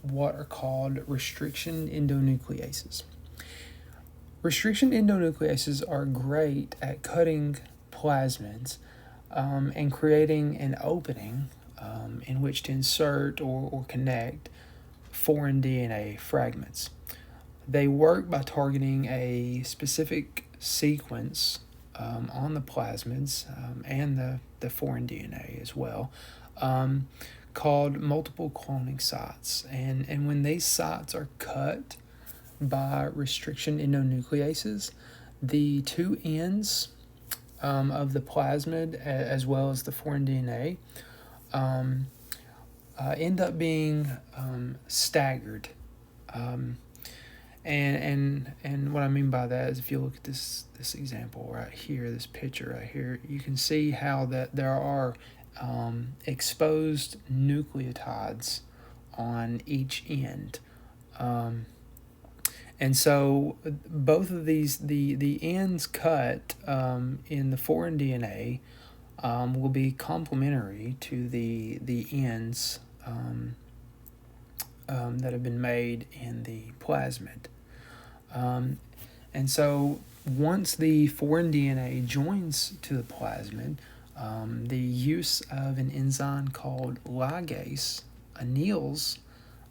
what are called restriction endonucleases. Restriction endonucleases are great at cutting plasmids and creating an opening in which to insert or connect foreign DNA fragments. They work by targeting a specific sequence on the plasmids and the foreign DNA as well, called multiple cloning sites. And when these sites are cut by restriction endonucleases, the two ends of the plasmid, as well as the foreign DNA, end up being staggered. And what I mean by that is, if you look at this example right here, this picture right here, you can see how that there are exposed nucleotides on each end. And so both of these, the ends cut in the foreign DNA will be complementary to the ends that have been made in the plasmid. And so once the foreign DNA joins to the plasmid, the use of an enzyme called ligase anneals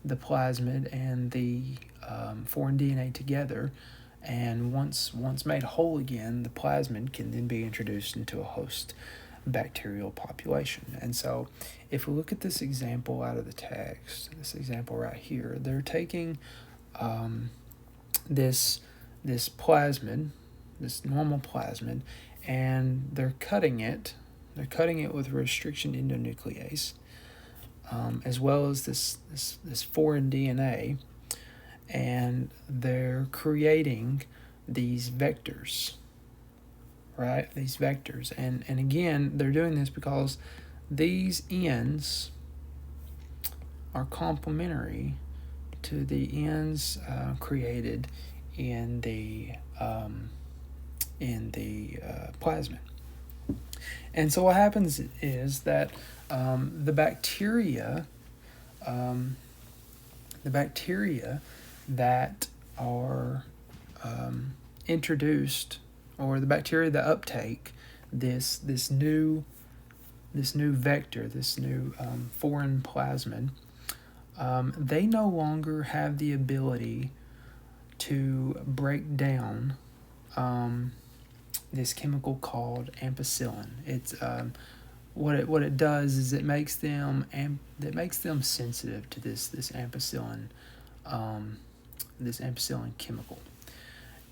the plasmid and the foreign DNA together, and once made whole again, the plasmid can then be introduced into a host bacterial population. And so if we look at this example out of the text, this example right here, they're taking this plasmid, this normal plasmid, and they're cutting it with restriction endonuclease, as well as this foreign DNA, and they're creating these vectors, right? These vectors. And again, they're doing this because these ends are complementary to the ends created in the plasmid. And so what happens is that the bacteria that are introduced, or the bacteria that uptake this new vector, this new foreign plasmid, they no longer have the ability to break down this chemical called ampicillin. It's what it does is it makes them sensitive to this ampicillin, this ampicillin chemical.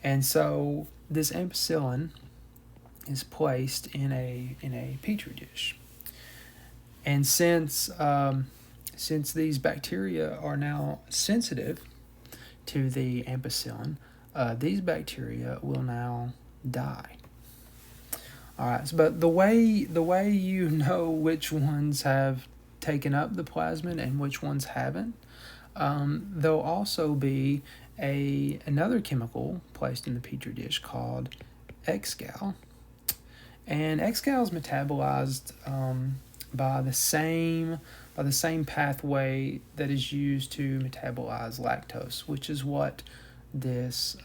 And so this ampicillin is placed in a petri dish. And since these bacteria are now sensitive to the ampicillin, these bacteria will now die. All right, but the way you know which ones have taken up the plasmid and which ones haven't, there'll also be another chemical placed in the petri dish called xGAL, and xGAL is metabolized by the same pathway that is used to metabolize lactose, which is what this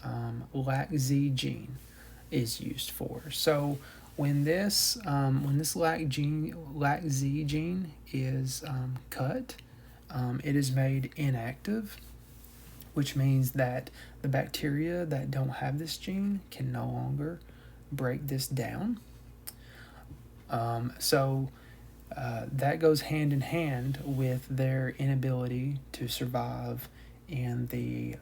LAC-Z gene is used for. So when this LAC-Z gene is cut, it is made inactive, which means that the bacteria that don't have this gene can no longer break this down. That goes hand in hand with their inability to survive in the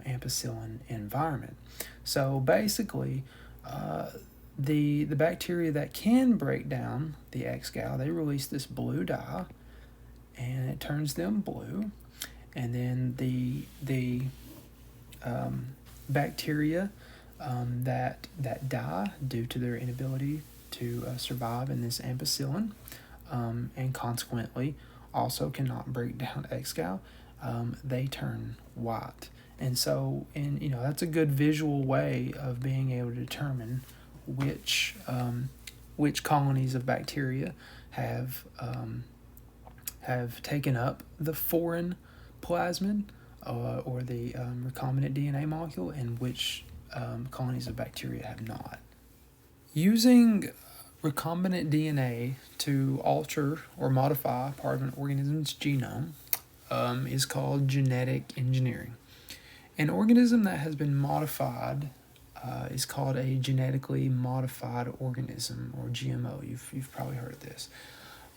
ampicillin environment. So basically, the bacteria that can break down the xGAL, they release this blue dye, and it turns them blue, and then the bacteria that die due to their inability to survive in this ampicillin, and consequently also cannot break down xGAL, they turn white. And so, that's a good visual way of being able to determine which colonies of bacteria have taken up the foreign plasmid or the recombinant DNA molecule, and which colonies of bacteria have not. Using recombinant DNA to alter or modify part of an organism's genome is called genetic engineering. An organism that has been modified is called a genetically modified organism, or GMO. You've probably heard of this.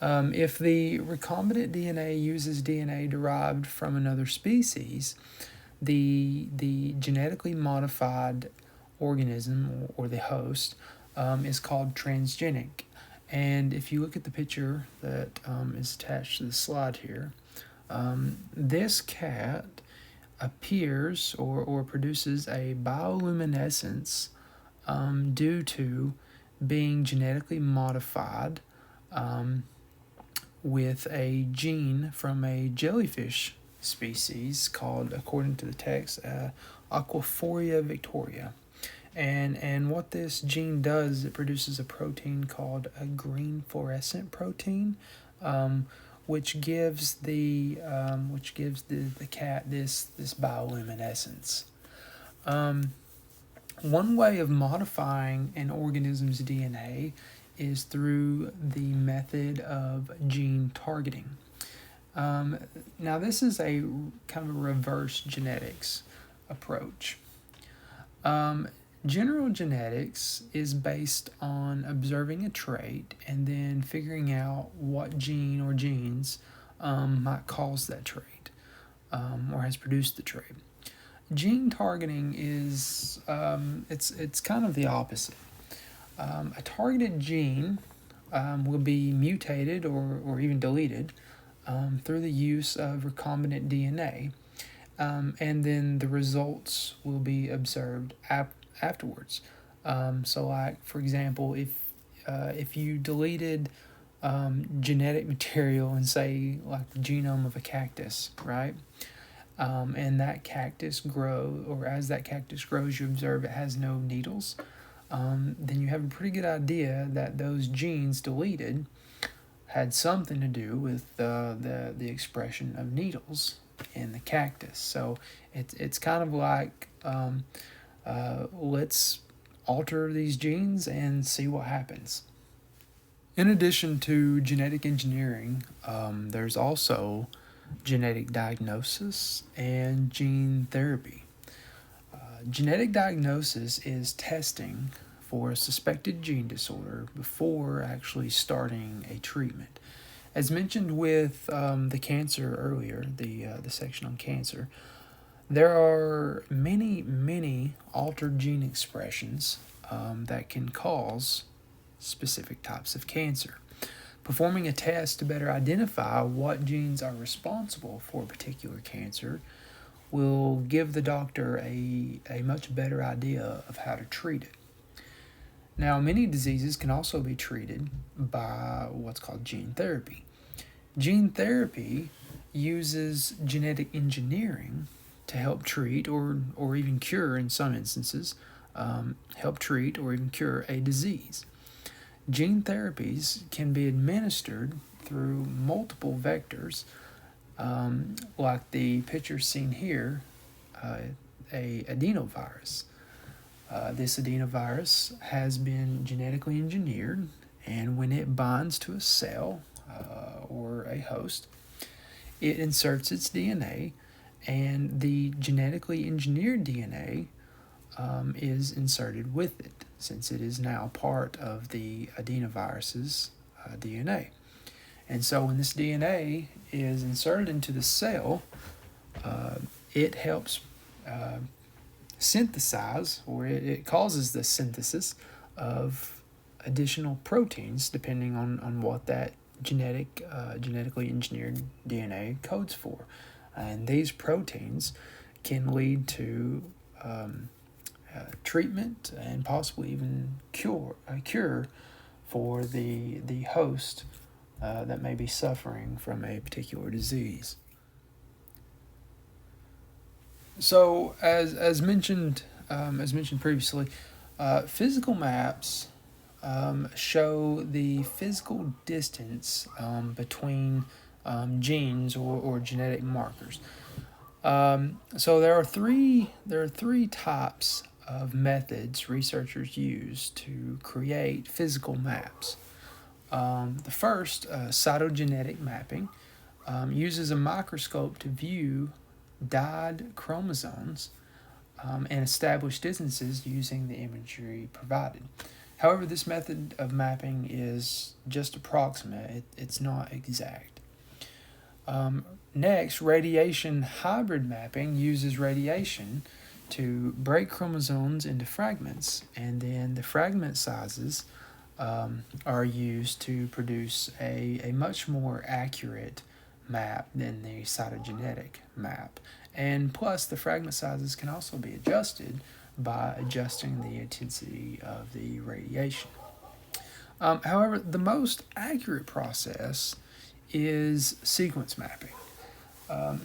If the recombinant DNA uses DNA derived from another species, the genetically modified organism or the host is called transgenic. And if you look at the picture that is attached to the slide here, this cat appears or produces a bioluminescence due to being genetically modified with a gene from a jellyfish species called, according to the text, Aquaforia victoria. And what this gene does, it produces a protein called a green fluorescent protein, which gives the cat this bioluminescence. One way of modifying an organism's DNA is through the method of gene targeting. Now, this is a kind of a reverse genetics approach. General genetics is based on observing a trait and then figuring out what gene or genes might cause that trait or has produced the trait. Gene targeting is it's kind of the opposite. A targeted gene will be mutated or even deleted through the use of recombinant DNA, and then the results will be observed afterwards. So, like, for example, if you deleted genetic material and say like the genome of a cactus, right? And that cactus grows, or as that cactus grows, you observe it has no needles. Then you have a pretty good idea that those genes deleted had something to do with the expression of needles in the cactus. So it's kind of like let's alter these genes and see what happens. In addition to genetic engineering, there's also genetic diagnosis and gene therapy. Genetic diagnosis is testing for a suspected gene disorder before actually starting a treatment. As mentioned with the cancer earlier, the section on cancer, there are many altered gene expressions that can cause specific types of cancer. Performing a test to better identify what genes are responsible for a particular cancer will give the doctor a much better idea of how to treat it. Now, many diseases can also be treated by what's called gene therapy. Gene therapy uses genetic engineering to help treat or even cure, in some instances, help treat or even cure a disease. Gene therapies can be administered through multiple vectors, like the picture seen here, a adenovirus. This adenovirus has been genetically engineered, and when it binds to a cell or a host, it inserts its DNA, and the genetically engineered DNA is inserted with it, since it is now part of the adenovirus's DNA. And so when this DNA is inserted into the cell, it helps synthesize, or it causes the synthesis of additional proteins depending on what that genetically engineered DNA codes for. And these proteins can lead to treatment and possibly even a cure for the host that may be suffering from a particular disease. So, as mentioned previously, physical maps show the physical distance between genes or genetic markers. So there are three types of methods researchers use to create physical maps. The first, cytogenetic mapping, uses a microscope to view dyed chromosomes and establish distances using the imagery provided. However, this method of mapping is just approximate, it's not exact. Next, radiation hybrid mapping uses radiation to break chromosomes into fragments, and then the fragment sizes are used to produce a much more accurate map than the cytogenetic map. And plus, the fragment sizes can also be adjusted by adjusting the intensity of the radiation. However, the most accurate process is sequence mapping.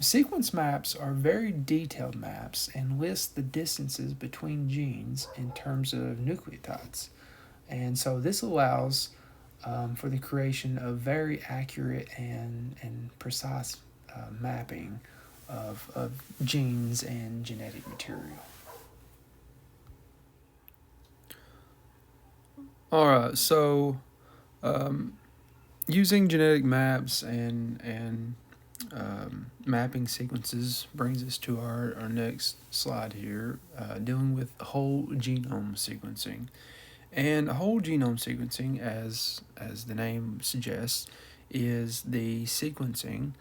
Sequence maps are very detailed maps and list the distances between genes in terms of nucleotides. And so this allows for the creation of very accurate and precise mapping of genes and genetic material. All right, so using genetic maps and mapping sequences brings us to our next slide here, dealing with whole genome sequencing. And whole genome sequencing, as the name suggests, is the sequencing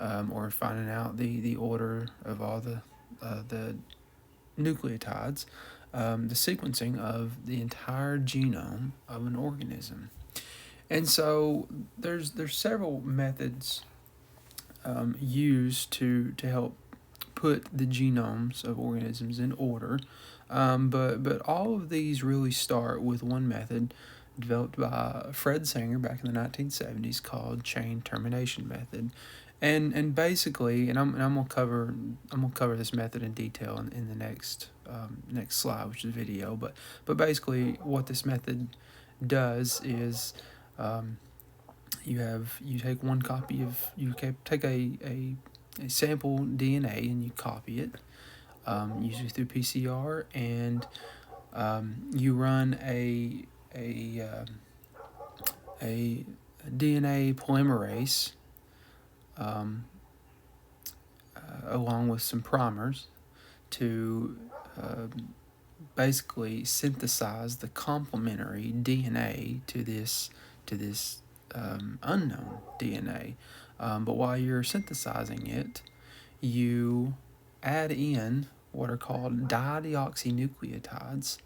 or finding out the order of all the nucleotides, the sequencing of the entire genome of an organism. And so there's several methods used to help put the genomes of organisms in order. But all of these really start with one method developed by Fred Sanger back in the 1970s called chain termination method. And basically, and I'm gonna cover this method in detail in the next slide, which is video. But basically, what this method does is you take one copy of take a sample DNA and you copy it, usually through PCR, and you run a DNA polymerase along with some primers to basically synthesize the complementary DNA to this unknown DNA. But while you're synthesizing it, you add in what are called dideoxynucleotides.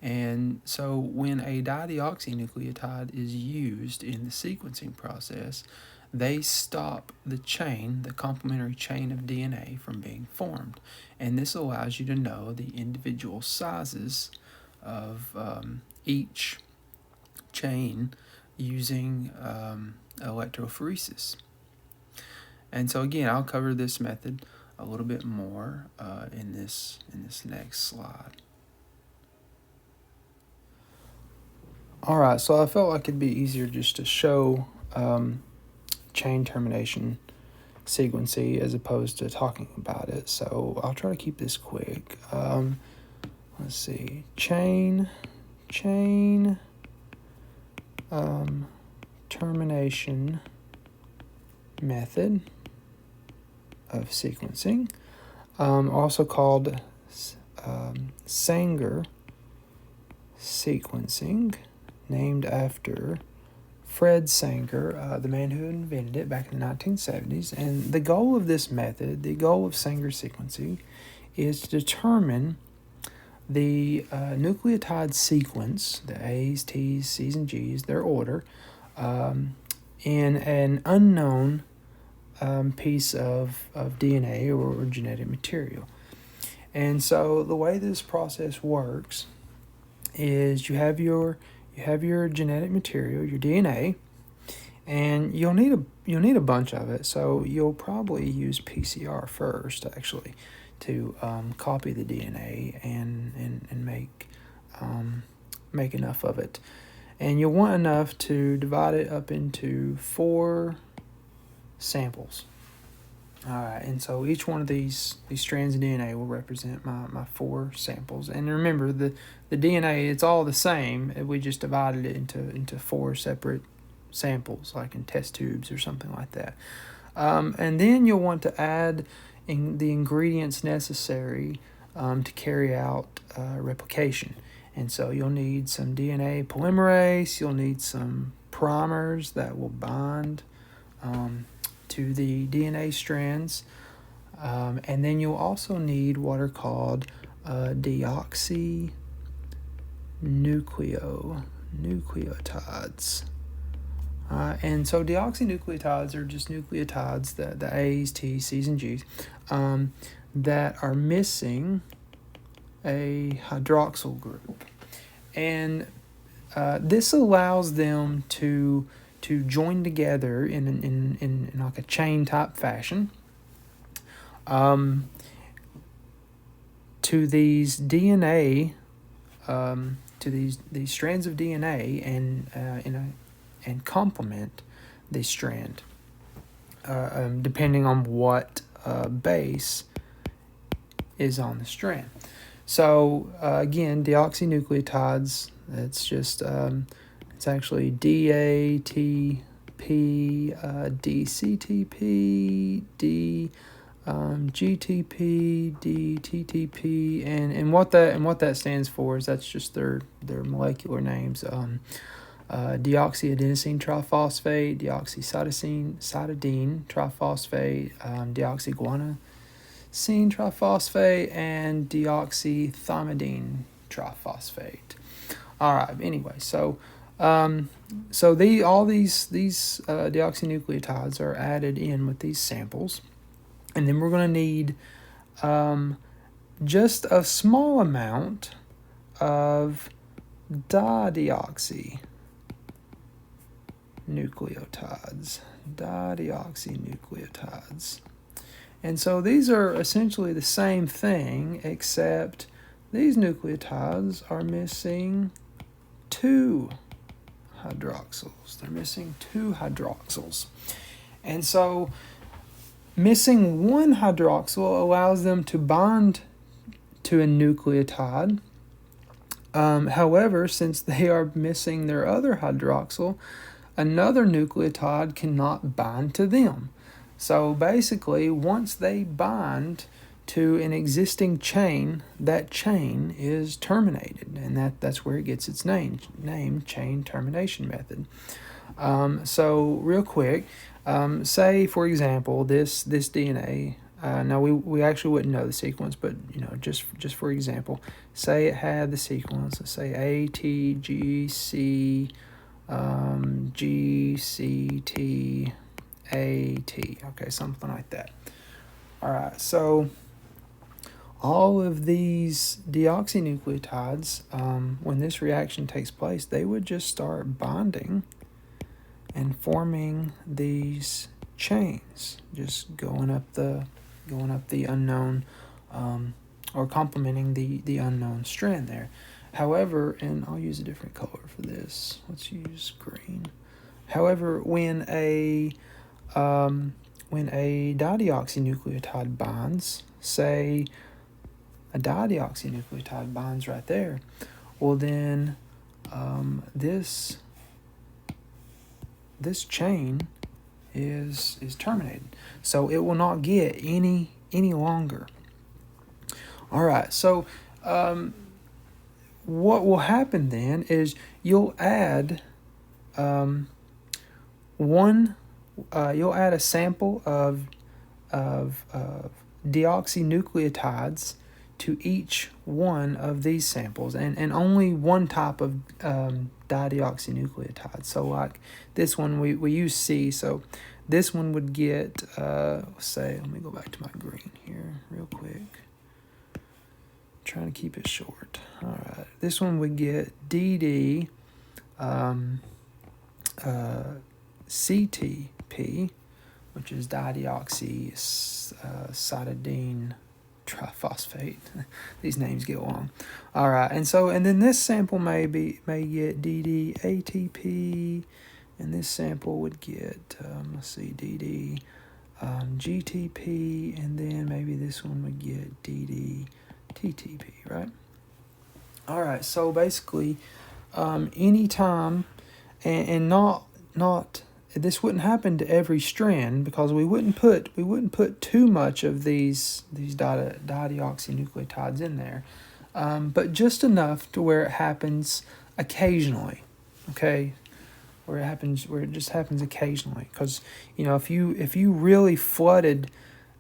And so when a dideoxynucleotide is used in the sequencing process, they stop the chain, the complementary chain of DNA, from being formed. And this allows you to know the individual sizes of each chain using electrophoresis. And so again, I'll cover this method a little bit more in this next slide. All right, so I felt like it'd be easier just to show chain termination sequencing as opposed to talking about it. So I'll try to keep this quick. Let's see, chain termination method of sequencing, also called Sanger sequencing, named after Fred Sanger, the man who invented it back in the 1970s. And the goal of this method, the goal of Sanger sequencing, is to determine the nucleotide sequence, the A's, T's, C's, and G's, their order, in an unknown piece of DNA or genetic material. And so the way this process works is you have your genetic material, your DNA, and you'll need a bunch of it. So you'll probably use PCR first, actually, to copy the DNA and make enough of it. And you'll want enough to divide it up into 4 samples. All right, and so each one of these strands of DNA will represent my 4 samples. And remember, the DNA, it's all the same. We just divided it into 4 separate samples, like in test tubes or something like that. And then you'll want to add in the ingredients necessary to carry out replication. And so you'll need some DNA polymerase, you'll need some primers that will bind to the DNA strands, and then you'll also need what are called deoxynucleotides. And so deoxynucleotides are just nucleotides, the A's, T's, C's, and G's, that are missing a hydroxyl group. And this allows them to join together in like a chain type fashion to these DNA, to these strands of DNA, and complement the strand depending on what base is on the strand. So again, deoxynucleotides, that's just it's actually DATP, DCTP, GTP, DTTP, and what that stands for is that's just their molecular names. Deoxyadenosine triphosphate, deoxycytidine triphosphate, deoxyguanosine triphosphate, and deoxythymidine triphosphate. All right. Anyway, so all these deoxynucleotides are added in with these samples, and then we're going to need just a small amount of dideoxynucleotides. And so these are essentially the same thing, except these nucleotides are missing 2 hydroxyls. They're missing 2 hydroxyls. And so missing 1 hydroxyl allows them to bind to a nucleotide. However, since they are missing their other hydroxyl, another nucleotide cannot bind to them. So basically, once they bind to an existing chain, that chain is terminated, and that's where it gets its name, chain termination method. So real quick, say for example this DNA. Now we actually wouldn't know the sequence, but just for example, say it had the sequence. Let's say A T G C G C T A T. Okay, something like that. All right, so all of these deoxynucleotides, when this reaction takes place, they would just start bonding and forming these chains, just going up the unknown, or complementing the unknown strand there. However, and I'll use a different color for this. Let's use green. However, when a dideoxynucleotide binds, say a dideoxynucleotide binds right there, well then this chain is terminated, so it will not get any longer. All right, so what will happen then is you'll add you'll add a sample of deoxynucleotides to each one of these samples, and only one type of dideoxynucleotide. So like this one, we use C, so this one would get, say, let me go back to my green here real quick. Trying to keep it short. All right, this one would get DD CTP, which is dideoxycytidine triphosphate. These names get long. All right, and then this sample may get DD ATP, and this sample would get let's see, DD GTP, and then maybe this one would get DD TTP, right? All right, so basically, anytime, and not this wouldn't happen to every strand, because we wouldn't put too much of these dideoxynucleotides in there, but just enough to where it happens occasionally, okay? Where it just happens occasionally, because if you really flooded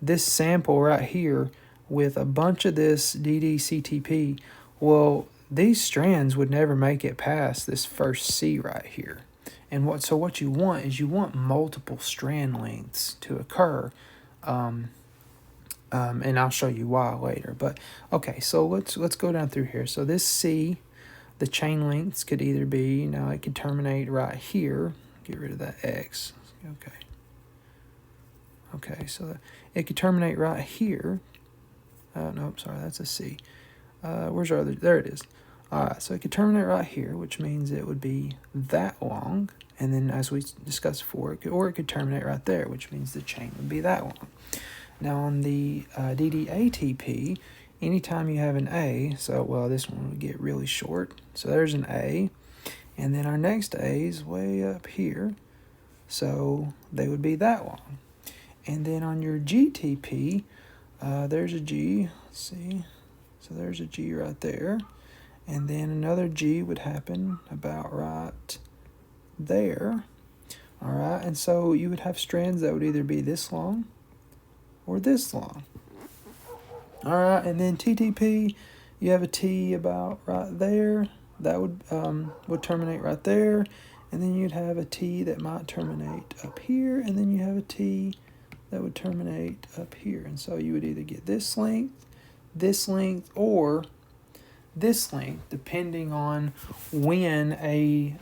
this sample right here with a bunch of this DDCTP, well, these strands would never make it past this first C right here. And what you want is multiple strand lengths to occur, and I'll show you why later. But okay, so let's go down through here. So this C, the chain lengths could either be, it could terminate right here. Get rid of that X. Okay, so it could terminate right here. Nope, sorry, that's a C. Where's our other? There it is. All right, so it could terminate right here, which means it would be that long. And then, as we discussed before, it could terminate right there, which means the chain would be that long. Now, on the DDATP, anytime you have an A, this one would get really short. So there's an A, and then our next A is way up here, so they would be that long. And then on your GTP, there's a G. Let's see. So there's a G right there. And then another G would happen about right there. All right, and so you would have strands that would either be this long or this long. All right, and then TTP, you have a T about right there. That would terminate right there. And then you'd have a T that might terminate up here. And then you have a T that would terminate up here. And so you would either get this length, or this length, depending on when a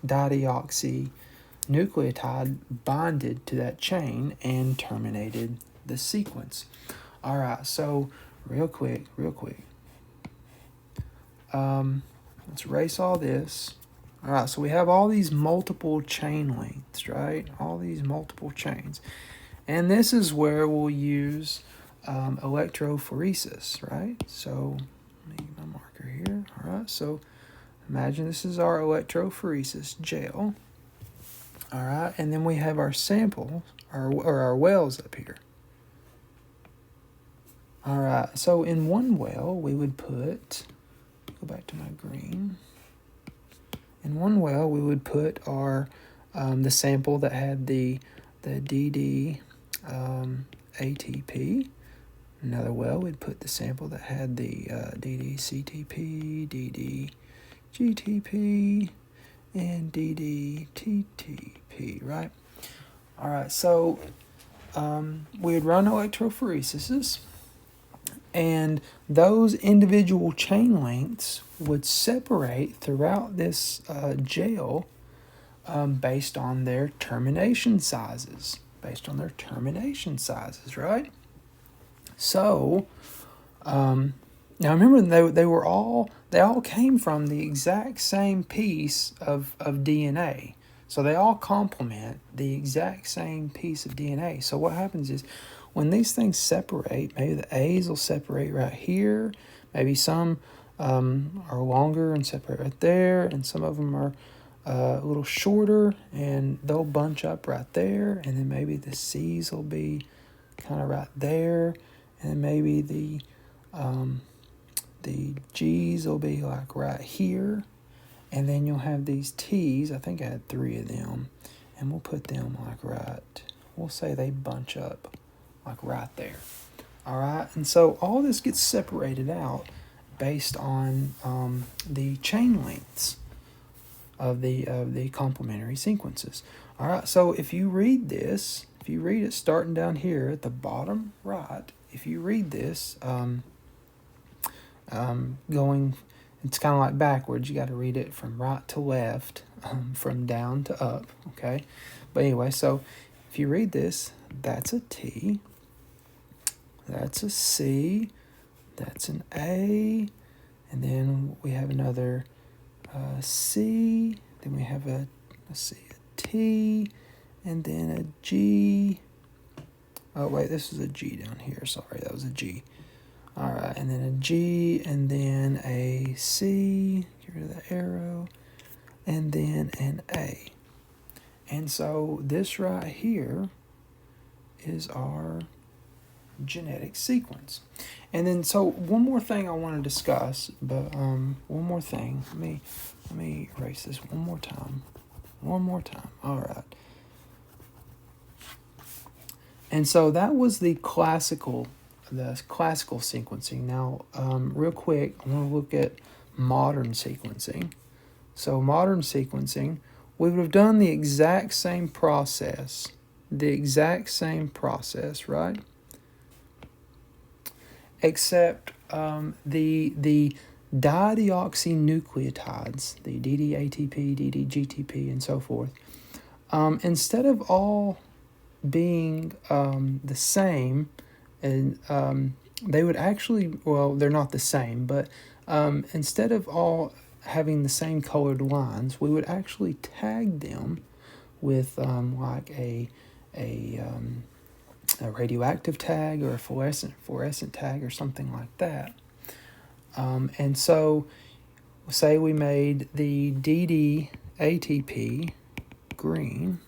dideoxynucleotide bonded to that chain and terminated the sequence. All right, so real quick. Let's erase all this. All right, so we have all these multiple chain lengths, right? All these multiple chains. And this is where we'll use electrophoresis, right? So let me get my marker here. All right, so imagine this is our electrophoresis gel. All right, and then we have our samples, our wells up here. All right, so in one well, we would put, go back to my green. In one well, we would put our, the sample that had the DD ATP. Another well, we'd put the sample that had the DD CTP, DD GTP, and DD TTP, right? All right, so we'd run electrophoresis, and those individual chain lengths would separate throughout this gel based on their termination sizes. Right? So, now remember they all came from the exact same piece of DNA. So they all complement the exact same piece of DNA. So what happens is when these things separate, maybe the A's will separate right here, maybe some are longer and separate right there, and some of them are a little shorter and they'll bunch up right there, and then maybe the C's will be kind of right there, and then maybe the G's will be like right here, and then you'll have these T's. I think I had 3 of them, and we'll put them like right, we'll say they bunch up like right there. All right, and so all this gets separated out based on the chain lengths of the complementary sequences. All right, so if you read this, if you read it starting down here at the bottom right, if you read this going, it's kind of like backwards. You got to read it from right to left, from down to up, okay? But anyway, so if you read this, that's a T, that's a C, that's an A, and then we have another C, then we have a T, and then a G. Oh wait, this is a G down here. Sorry, that was a G. All right, and then a G, and then a C. Get rid of the arrow, and then an A. And so this right here is our genetic sequence. And then so one more thing I want to discuss, but one more thing. Let me erase this one more time. All right. And so that was the classical sequencing. Now, real quick, I want to look at modern sequencing. So modern sequencing, we would have done the exact same process, right? Except the dideoxynucleotides, the DDATP, DDGTP, and so forth, instead of all being the same, and they would actually, well, they're not the same, but instead of all having the same colored lines, we would actually tag them with like a radioactive tag or a fluorescent tag or something like that. And so, say we made the DD ATP green,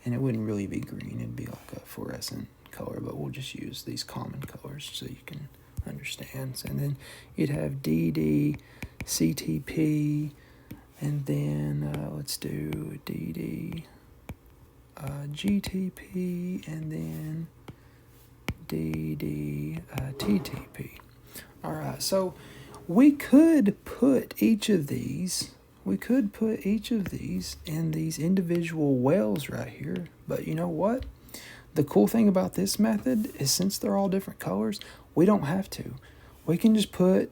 and it wouldn't really be green, it'd be like a fluorescent color, but we'll just use these common colors so you can understand. And then you'd have DD CTP, and then let's do DD GTP, and then DD TTP. All right, so we could put each of these in these individual wells right here, but you know what? The cool thing about this method is since they're all different colors, we don't have to. We can just we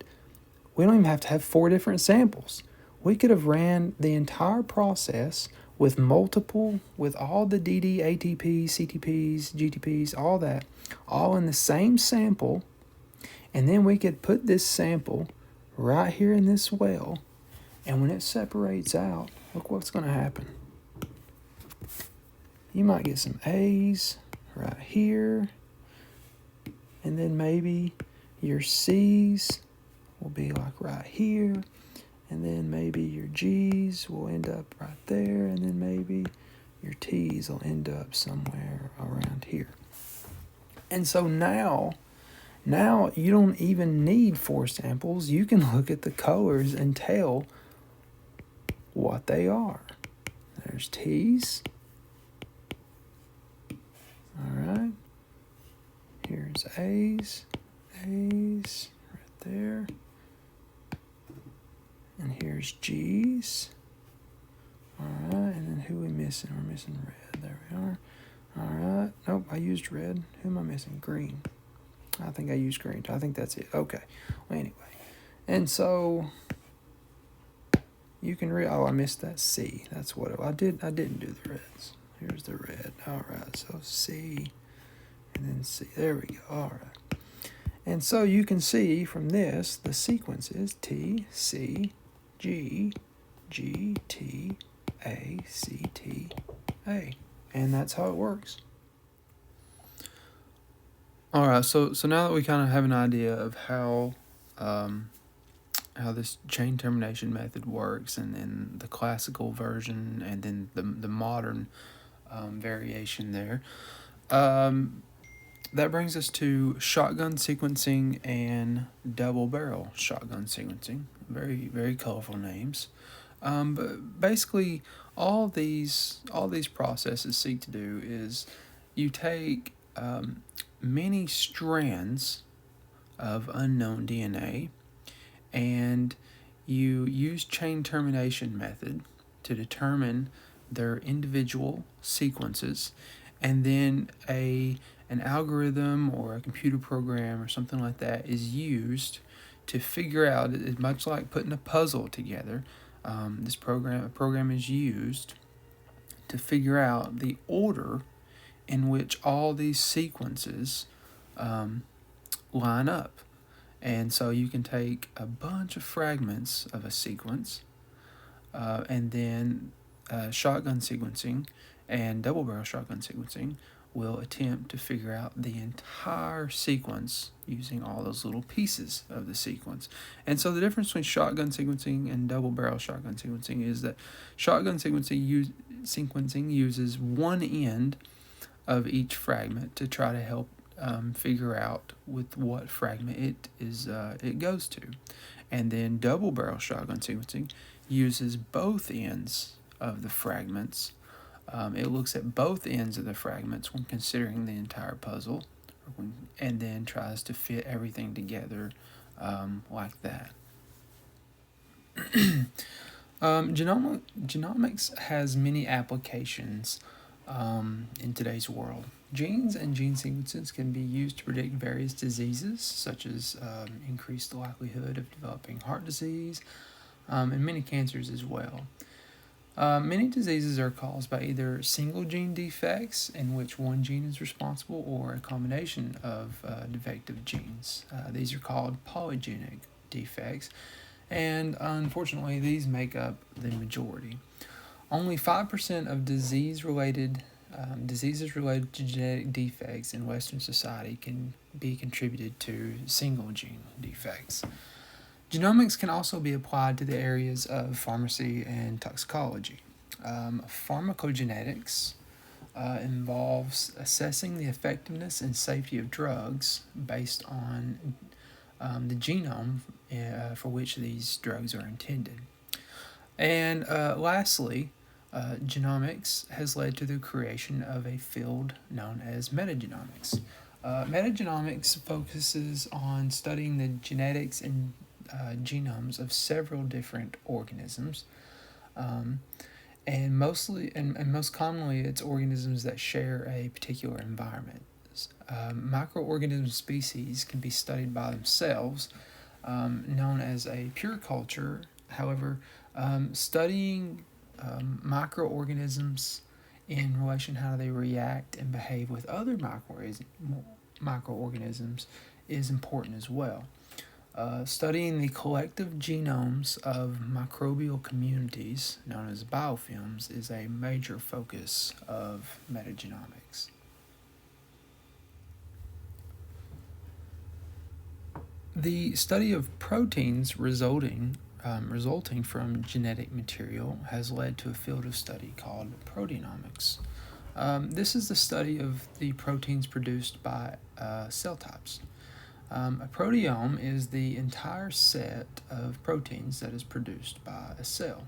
don't even have to have 4 different samples. We could have ran the entire process with all the DD, ATPs, CTPs, GTPs, all that, all in the same sample, and then we could put this sample right here in this well, and when it separates out, look what's going to happen. You might get some A's right here, and then maybe your C's will be like right here, and then maybe your G's will end up right there, and then maybe your T's will end up somewhere around here. And so now Now you don't even need 4 samples. You can look at the colors and tell what they are. There's T's. All right. Here's A's. A's right there. And here's G's. All right. And then who are we missing? We're missing red. There we are. All right. Nope, I used red. Who am I missing? Green. I think I used green. I think that's it. Okay. Well, anyway. And so you can I missed that C. That's what I didn't do the reds. Here's the red. All right. So C and then C. There we go. All right. And so you can see from this the sequence is T, C, G, G, T, A, C, T, A. And that's how it works. All right, so now that we kind of have an idea of how this chain termination method works, and then the classical version, and then the modern variation there, that brings us to shotgun sequencing and double barrel shotgun sequencing. Very, very colorful names. But basically, all these processes seek to do is you take many strands of unknown DNA, and you use chain termination method to determine their individual sequences, and then an algorithm or a computer program or something like that is used to figure out. It's much like putting a puzzle together. A program is used to figure out the order in which all these sequences line up. And so you can take a bunch of fragments of a sequence, and then shotgun sequencing and double barrel shotgun sequencing will attempt to figure out the entire sequence using all those little pieces of the sequence. And so the difference between shotgun sequencing and double barrel shotgun sequencing is that shotgun sequencing uses one end of each fragment to try to help figure out with what fragment it goes to. And then double barrel shotgun sequencing uses both ends of the fragments. It looks at both ends of the fragments when considering the entire puzzle, and then tries to fit everything together like that. Genomics has many applications in today's world. Genes and gene sequences can be used to predict various diseases, such as increase the likelihood of developing heart disease, and many cancers as well. Many diseases are caused by either single gene defects, in which one gene is responsible, or a combination of defective genes. These are called polygenic defects, and unfortunately, these make up the majority. Only 5% of diseases related to genetic defects in Western society can be contributed to single gene defects. Genomics can also be applied to the areas of pharmacy and toxicology. Pharmacogenetics involves assessing the effectiveness and safety of drugs based on the genome for which these drugs are intended. And lastly, genomics has led to the creation of a field known as metagenomics. Metagenomics focuses on studying the genetics and genomes of several different organisms, and most commonly it's organisms that share a particular environment. Microorganism species can be studied by themselves, known as a pure culture. However, studying microorganisms in relation to how they react and behave with other microorganisms is important as well. Studying the collective genomes of microbial communities, known as biofilms, is a major focus of metagenomics. The study of proteins resulting from genetic material has led to a field of study called proteomics. This is the study of the proteins produced by cell types. A proteome is the entire set of proteins that is produced by a cell.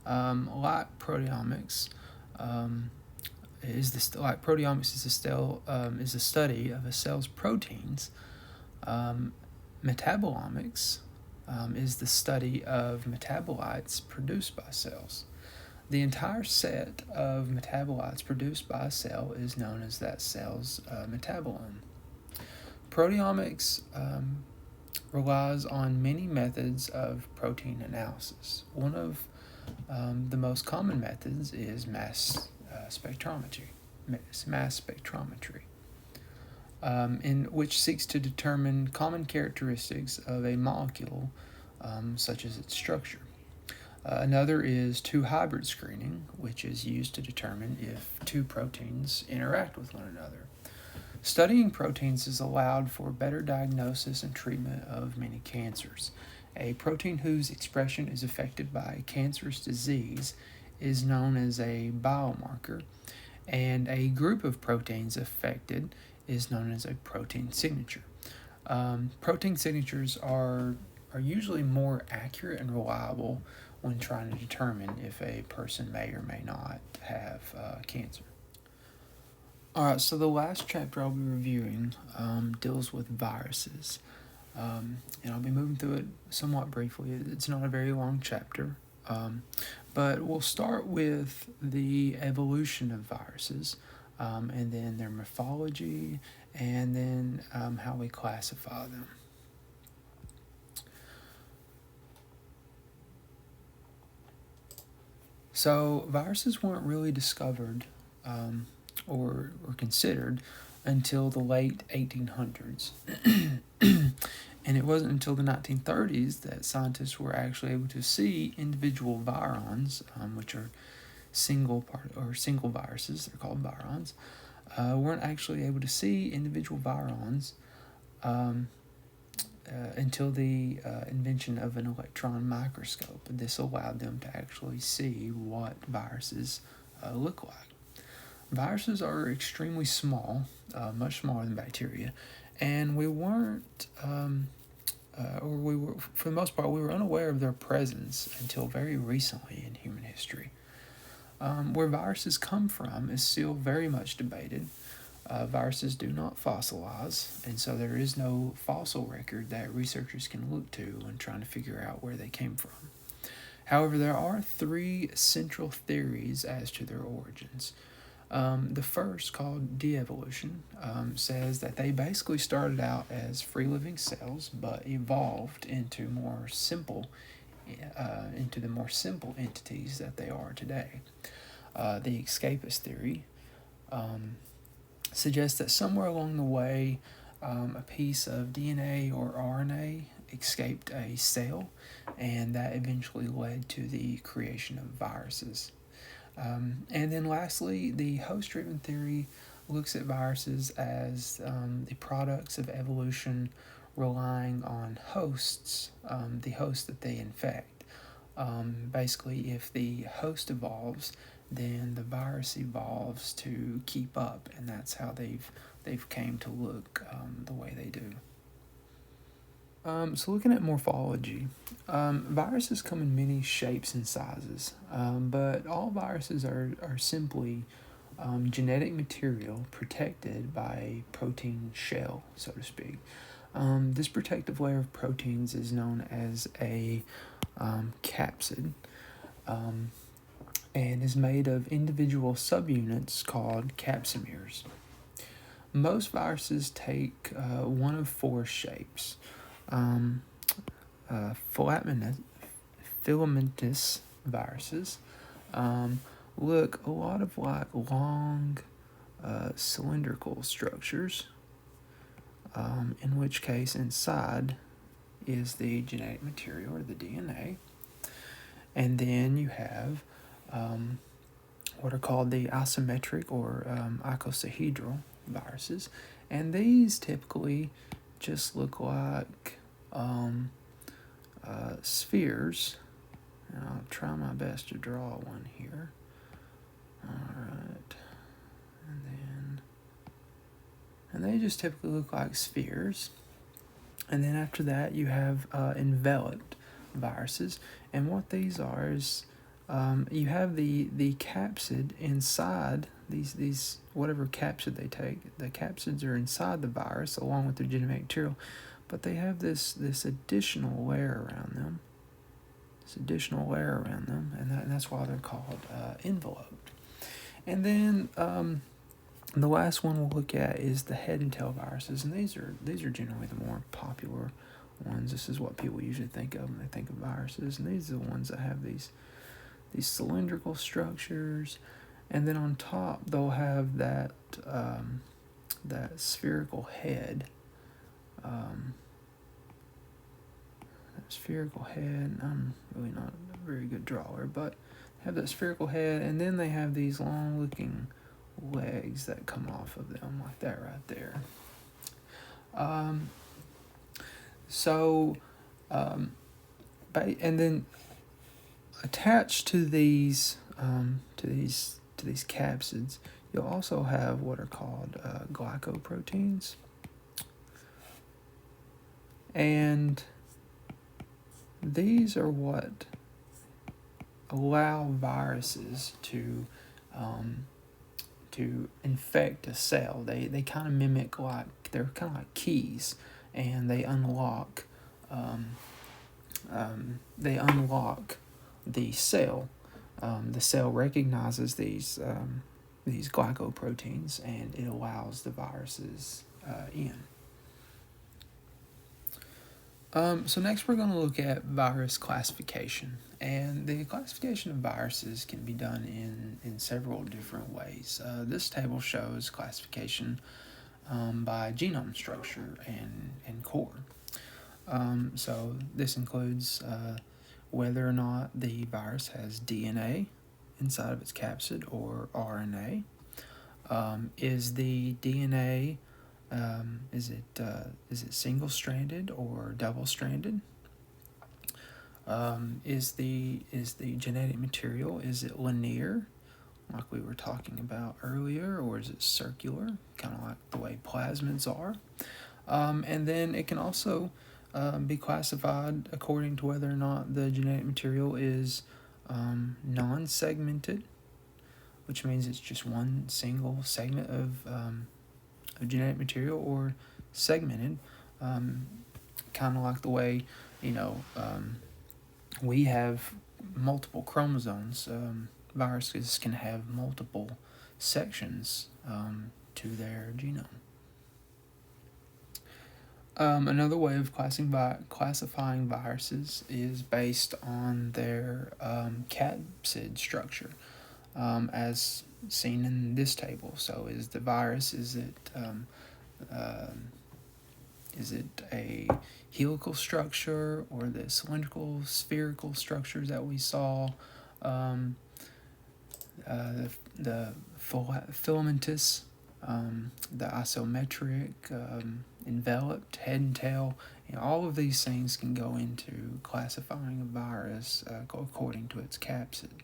Like proteomics, like proteomics is the study of a cell's proteins. Metabolomics is the study of metabolites produced by cells. The entire set of metabolites produced by a cell is known as that cell's metabolome. Proteomics relies on many methods of protein analysis. One of the most common methods is mass spectrometry, in which seeks to determine common characteristics of a molecule, such as its structure. Another is two-hybrid screening, which is used to determine if two proteins interact with one another. Studying proteins is allowed for better diagnosis and treatment of many cancers. A protein whose expression is affected by a cancerous disease is known as a biomarker, and a group of proteins affected is known as a protein signature. Protein signatures are usually more accurate and reliable when trying to determine if a person may or may not have cancer. Alright, so the last chapter I'll be reviewing deals with viruses. And I'll be moving through it somewhat briefly. It's not a very long chapter. But we'll start with the evolution of viruses, and then their morphology, and then how we classify them. So viruses weren't really discovered or considered until the late 1800s. And it wasn't until the 1930s that scientists were actually able to see individual virions, which are single viruses, they're called virions, weren't actually able to see individual virions until the invention of an electron microscope. This allowed them to actually see what viruses look like. Viruses are extremely small, much smaller than bacteria, and we weren't, for the most part, we were unaware of their presence until very recently in human history. Where viruses come from is still very much debated. Viruses do not fossilize, and so there is no fossil record that researchers can look to when trying to figure out where they came from. However, there are three central theories as to their origins. The first, called de-evolution, says that they basically started out as free-living cells, but evolved into the more simple entities that they are today. The escapist theory suggests that somewhere along the way, a piece of DNA or RNA escaped a cell, and that eventually led to the creation of viruses. And then lastly, the host-driven theory looks at viruses as the products of evolution relying on hosts, the host that they infect. Basically, if the host evolves, then the virus evolves to keep up, and that's how they've came to look the way they do. So looking at morphology, viruses come in many shapes and sizes, but all viruses are simply genetic material protected by a protein shell, so to speak. This protective layer of proteins is known as a capsid, and is made of individual subunits called capsomeres. Most viruses take one of four shapes. Filamentous viruses look a lot of like long cylindrical structures, in which case inside is the genetic material or the DNA. And then you have what are called the isometric or icosahedral viruses, and these typically just look like spheres. And I'll try my best to draw one here. Alright. And they just typically look like spheres. And then after that, you have enveloped viruses. And what these are is you have the capsid inside these whatever capsid they take. The capsids are inside the virus along with the genetic material, but they have this additional layer around them. This additional layer around them, and that's why they're called enveloped. And then the last one we'll look at is the head and tail viruses, and these are generally the more popular ones. This is what people usually think of when they think of viruses, and these are the ones that have these cylindrical structures, and then on top they'll have that spherical head. That spherical head. I'm really not a very good drawer, but have that spherical head, and then they have these long-looking legs that come off of them, like that right there. And then attached to these capsids, you'll also have what are called glycoproteins, and these are what allow viruses to infect a cell. They kind of mimic, like they're kind of like keys, and they unlock the cell. The cell recognizes these glycoproteins, and it allows the viruses in. So next we're going to look at virus classification. And the classification of viruses can be done in several different ways. This table shows classification by genome structure and core. So this includes whether or not the virus has DNA inside of its capsid or RNA. Is the DNA is it single-stranded or double-stranded? Is the genetic material, is it linear, like we were talking about earlier, or is it circular, kind of like the way plasmids are? And then it can also be classified according to whether or not the genetic material is non-segmented, which means it's just one single segment of genetic material, or segmented, kind of like the way, we have multiple chromosomes. Viruses can have multiple sections to their genome. Another way of classifying viruses is based on their capsid structure, as seen in this table. So is the virus, is it a helical structure, or the cylindrical, spherical structures that we saw, the filamentous, the isometric, enveloped, head and tail? All of these things can go into classifying a virus according to its capsid.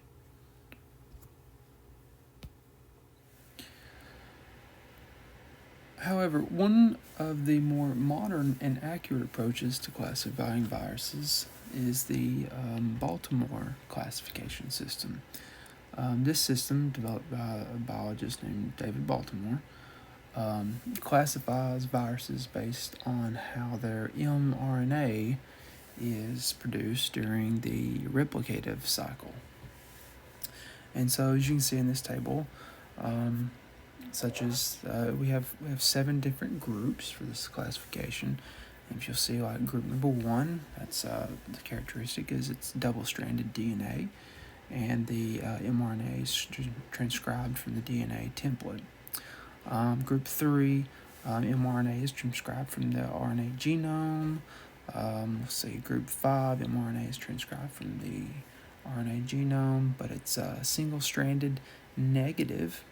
However, one of the more modern and accurate approaches to classifying viruses is the Baltimore classification system. This system, developed by a biologist named David Baltimore, classifies viruses based on how their mRNA is produced during the replicative cycle. And so, as you can see in this table, such as we have 7 different groups for this classification. And if you'll see, like group number 1, that's the characteristic is it's double-stranded DNA, and the mRNA is transcribed from the DNA template. Group 3, mRNA is transcribed from the RNA genome. We'll see group 5, mRNA is transcribed from the RNA genome, but it's single-stranded negative.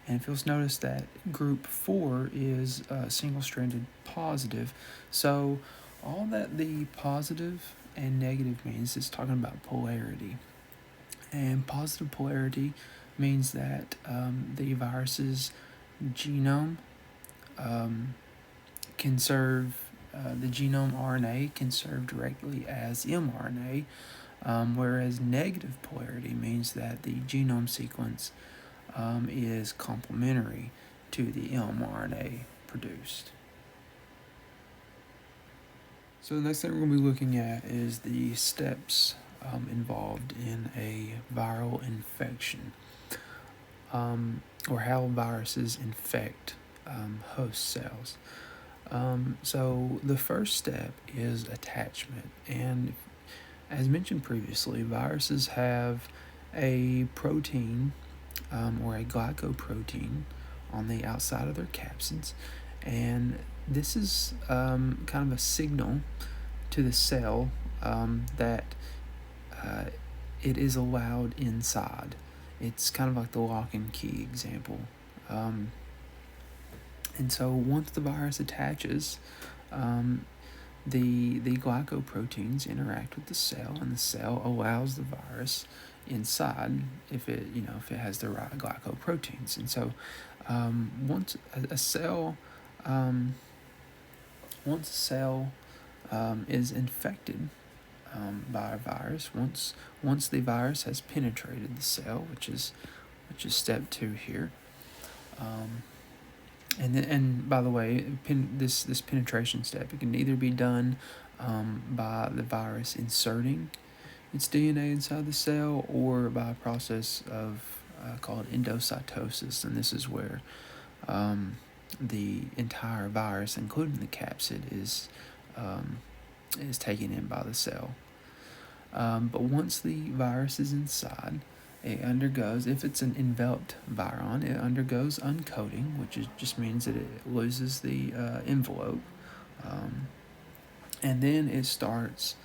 And if you'll notice that group 4 is single-stranded positive. So all that the positive and negative means is talking about polarity. And positive polarity means that the virus's genome can serve the genome RNA can serve directly as mRNA, whereas negative polarity means that the genome sequence is complementary to the mRNA produced. So the next thing we're going to be looking at is the steps involved in a viral infection, or how viruses infect host cells. So the first step is attachment, and as mentioned previously, viruses have a protein or a glycoprotein on the outside of their capsids, and this is kind of a signal to the cell that it is allowed inside. It's kind of like the lock and key example. And so once the virus attaches, the glycoproteins interact with the cell, and the cell allows the virus inside if it has the right glycoproteins. And so once a cell is infected by a virus, once the virus has penetrated the cell, which is step 2 here. And by the way, this penetration step, it can either be done by the virus inserting its DNA inside the cell, or by a process of called endocytosis, and this is where the entire virus, including the capsid, is taken in by the cell. But once the virus is inside, it undergoes, if it's an enveloped viron, it undergoes uncoating, which just means that it loses the envelope, and then it starts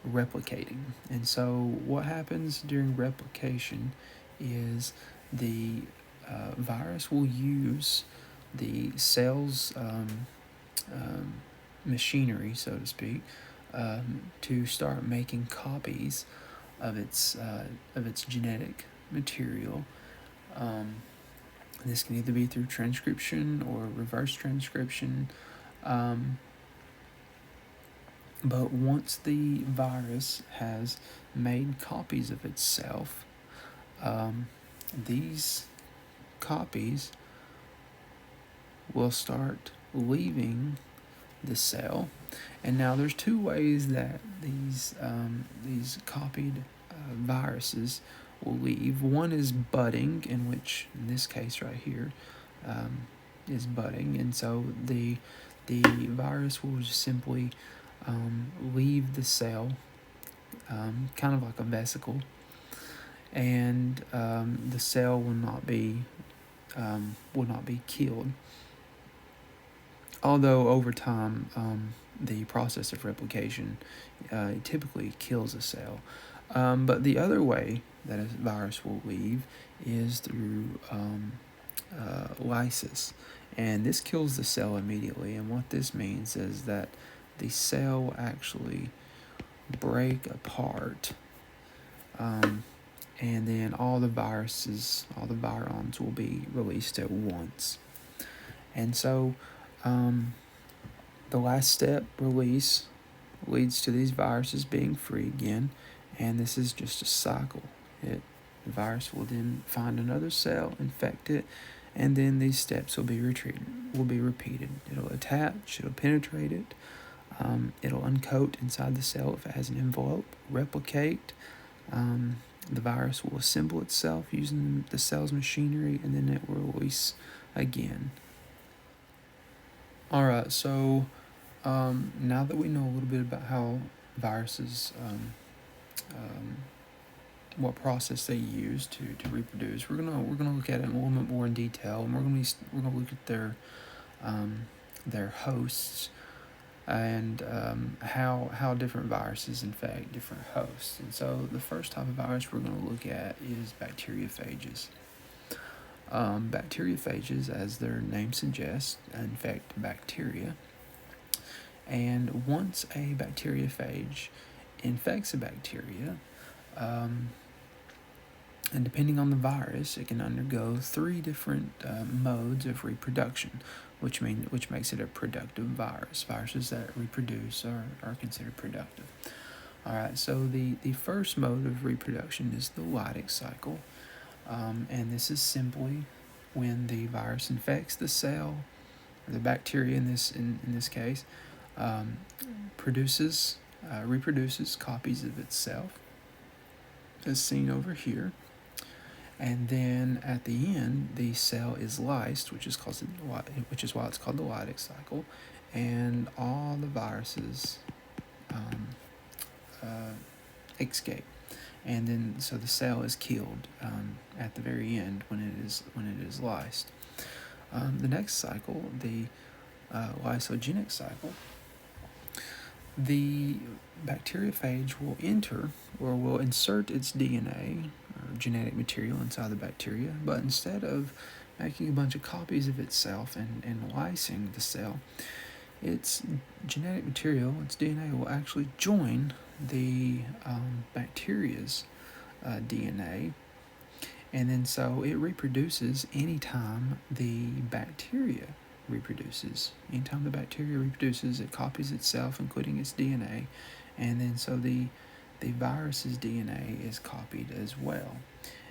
replicating. And so what happens during replication is the virus will use the cell's machinery, so to speak, to start making copies of its genetic material. This can either be through transcription or reverse transcription. But once the virus has made copies of itself, these copies will start leaving the cell. And now there's 2 ways that these copied viruses will leave. One is budding, in which, in this case right here, is budding, and so the virus will just simply leave the cell, kind of like a vesicle, and the cell will not be killed. Although over time, the process of replication typically kills a cell. But the other way that a virus will leave is through lysis, and this kills the cell immediately. And what this means is that the cell will actually break apart, and then all the virons will be released at once. And so the last step, release, leads to these viruses being free again, and this is just a cycle. The virus will then find another cell, infect it, and then these steps will be repeated. It'll attach, it'll penetrate it, it'll uncoat inside the cell if it has an envelope, replicate, the virus will assemble itself using the cell's machinery, and then it will release again. Alright, so now that we know a little bit about how viruses, what process they use to reproduce, we're gonna look at it a little bit more in detail, and we're gonna look at their hosts, and how different viruses infect different hosts. And so the first type of virus we're going to look at is bacteriophages. Bacteriophages, as their name suggests, infect bacteria. And once a bacteriophage infects a bacteria, And depending on the virus, it can undergo three different modes of reproduction, which makes it a productive virus. Viruses that reproduce are considered productive. All right, so the first mode of reproduction is the Lytic cycle, and this is simply when the virus infects the cell, or the bacteria in this case, um, reproduces copies of itself, as seen over here. And then at the end, the cell is lysed, which is why it's called the Lytic cycle, and all the viruses um, escape. And then so the cell is killed at the very end when it is lysed. The next cycle, the lysogenic cycle, the bacteriophage will enter or will insert its DNA or genetic material inside the bacteria, but instead of making a bunch of copies of itself and lysing the cell, its genetic material, its DNA, will actually join the bacteria's DNA, and then so it reproduces anytime the bacteria reproduces. Anytime the bacteria reproduces, it copies itself, including its DNA, and then so the virus's DNA is copied as well.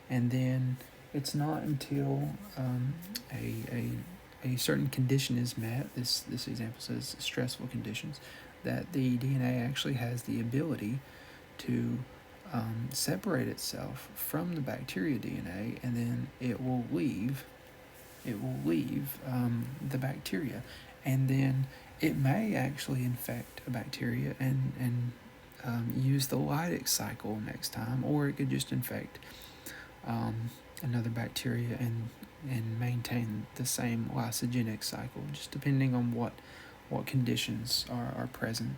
And then it's not until a certain condition is met, this example says stressful conditions, that the DNA actually has the ability to separate itself from the bacteria DNA, and then it will leave the bacteria, and then it may actually infect a bacteria and use the Lytic cycle next time, or it could just infect another bacteria and maintain the same lysogenic cycle, just depending on what conditions are present.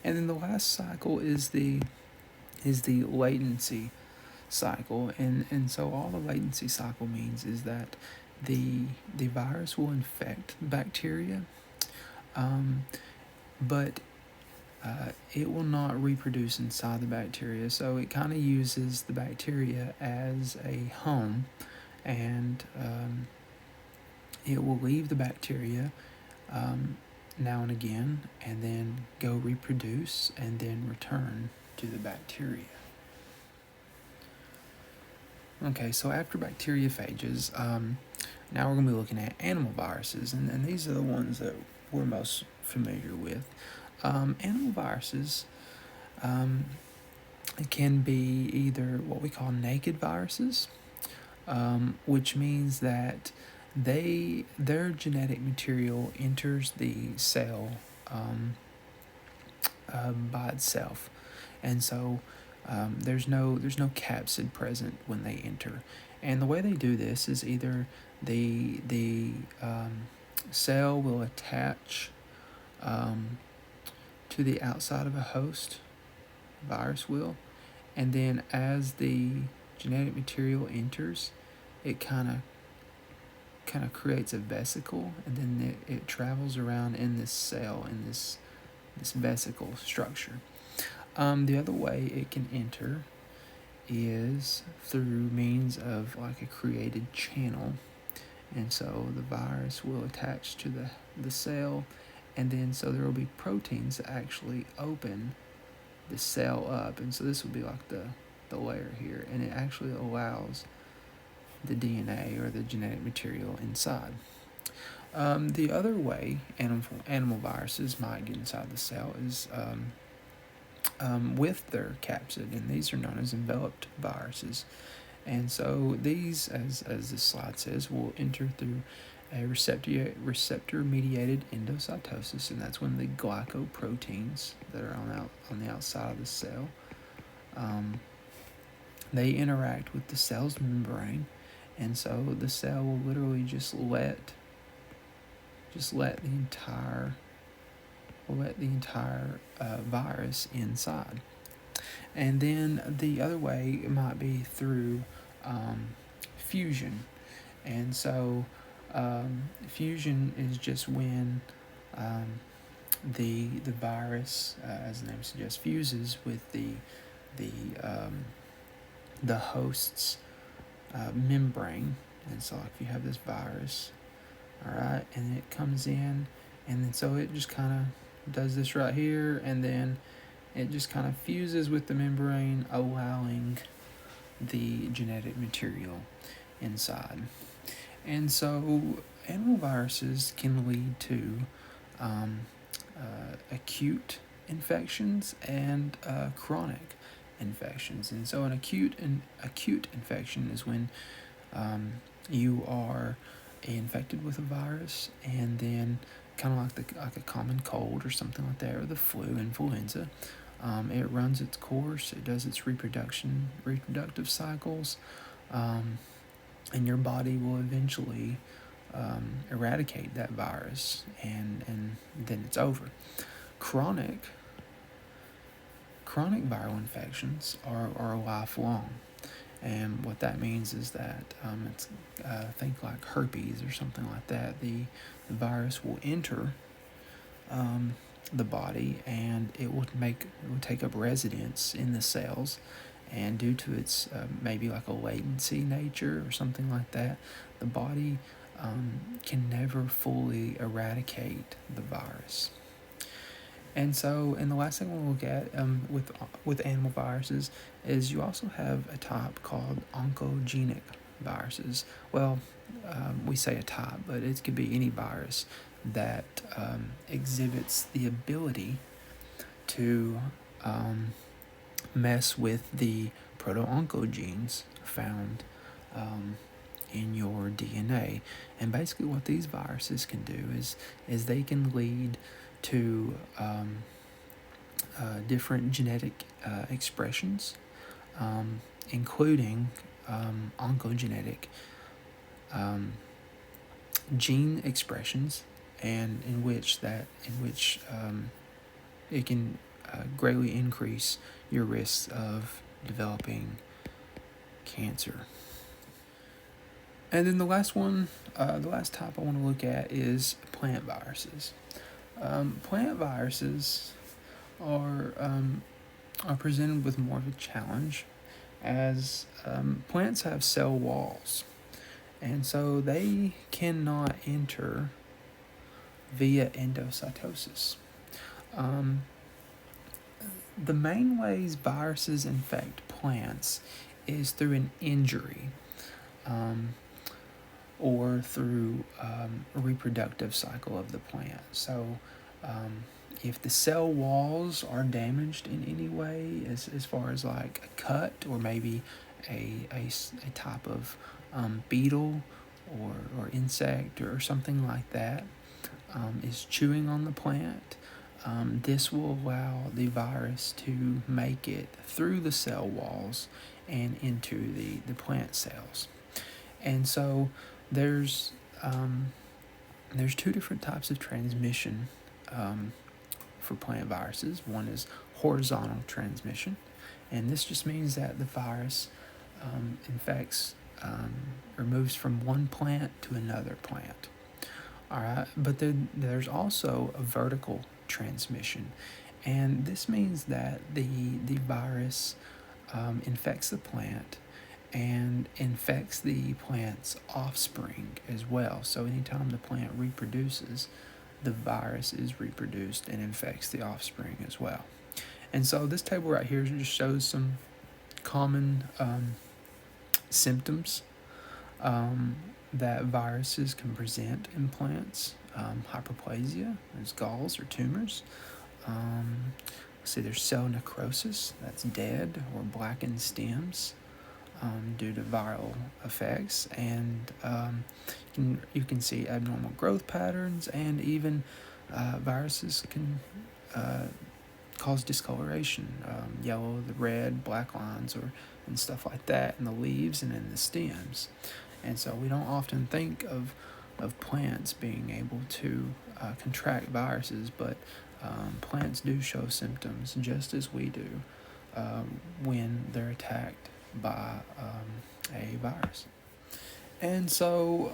And then the last cycle is the latency cycle, and so all the latency cycle means is that the virus will infect bacteria, but it will not reproduce inside the bacteria. So it kind of uses the bacteria as a home, and it will leave the bacteria now and again, and then go reproduce, and then return to the bacteria. Okay, so after bacteriophages, now we're going to be looking at animal viruses, and these are the ones that we're most familiar with. Animal viruses can be either what we call naked viruses, which means that their genetic material enters the cell by itself, and so there's no capsid present when they enter. And the way they do this is either the cell will attach to the outside of a host, virus will, and then as the genetic material enters, it kind of creates a vesicle, and then it travels around in this cell, in this vesicle structure. The other way it can enter is through means of like a created channel, and so the virus will attach to the cell, and then so there will be proteins that actually open the cell up, and so this would be like the layer here, and it actually allows the DNA or the genetic material inside. The other way animal viruses might get inside the cell is with their capsid, and these are known as enveloped viruses. And so these, as this slide says, will enter through a receptor-mediated endocytosis, and that's when the glycoproteins that are on the outside of the cell, they interact with the cell's membrane, and so the cell will literally just let the entire virus inside. And then the other way it might be through fusion, and so fusion is just when the virus, as the name suggests, fuses with the host's membrane. And so if you have this virus, all right, and it comes in, and then so it just kind of does this right here, and then it just kind of fuses with the membrane, allowing the genetic material inside. And so animal viruses can lead to um, acute infections and chronic infections. And so an acute infection is when you are infected with a virus, and then kind of like a common cold or something like that, or the flu, influenza. It runs its course. It does its reproductive cycles, and your body will eventually eradicate that virus, and then it's over. Chronic viral infections are lifelong. And what that means is that it's think like herpes or something like that. The virus will enter the body, and it will take up residence in the cells. And due to its maybe like a latency nature or something like that, the body can never fully eradicate the virus. And so, and the last thing we'll look at with animal viruses is you also have a type called oncogenic viruses. Well, we say a type, but it could be any virus that exhibits the ability to mess with the proto-oncogenes found in your DNA. And basically, what these viruses can do is they can lead to different genetic expressions, including oncogenetic gene expressions, and in which it can greatly increase your risks of developing cancer. And then the last type I want to look at is plant viruses. Plant viruses are presented with more of a challenge, as plants have cell walls, and so they cannot enter via endocytosis. The main ways viruses infect plants is through an injury, or through a reproductive cycle of the plant. So if the cell walls are damaged in any way, as far as like a cut, or maybe a type of beetle or insect or something like that is chewing on the plant, this will allow the virus to make it through the cell walls and into the plant cells. And so there's two different types of transmission for plant viruses. One is horizontal transmission, and this just means that the virus infects or moves from one plant to another plant. All right, but then there's also a vertical transmission, and this means that the virus infects the plant and infects the plant's offspring as well. So anytime the plant reproduces, the virus is reproduced and infects the offspring as well. And so this table right here just shows some common symptoms that viruses can present in plants. Hyperplasia, there's galls or tumors. Let's see, there's cell necrosis, that's dead or blackened stems due to viral effects, and you can see abnormal growth patterns, and even viruses can cause discoloration, yellow, the red, black lines, and stuff like that in the leaves and in the stems. And so we don't often think of plants being able to contract viruses, but plants do show symptoms just as we do when they're attacked by a virus. And so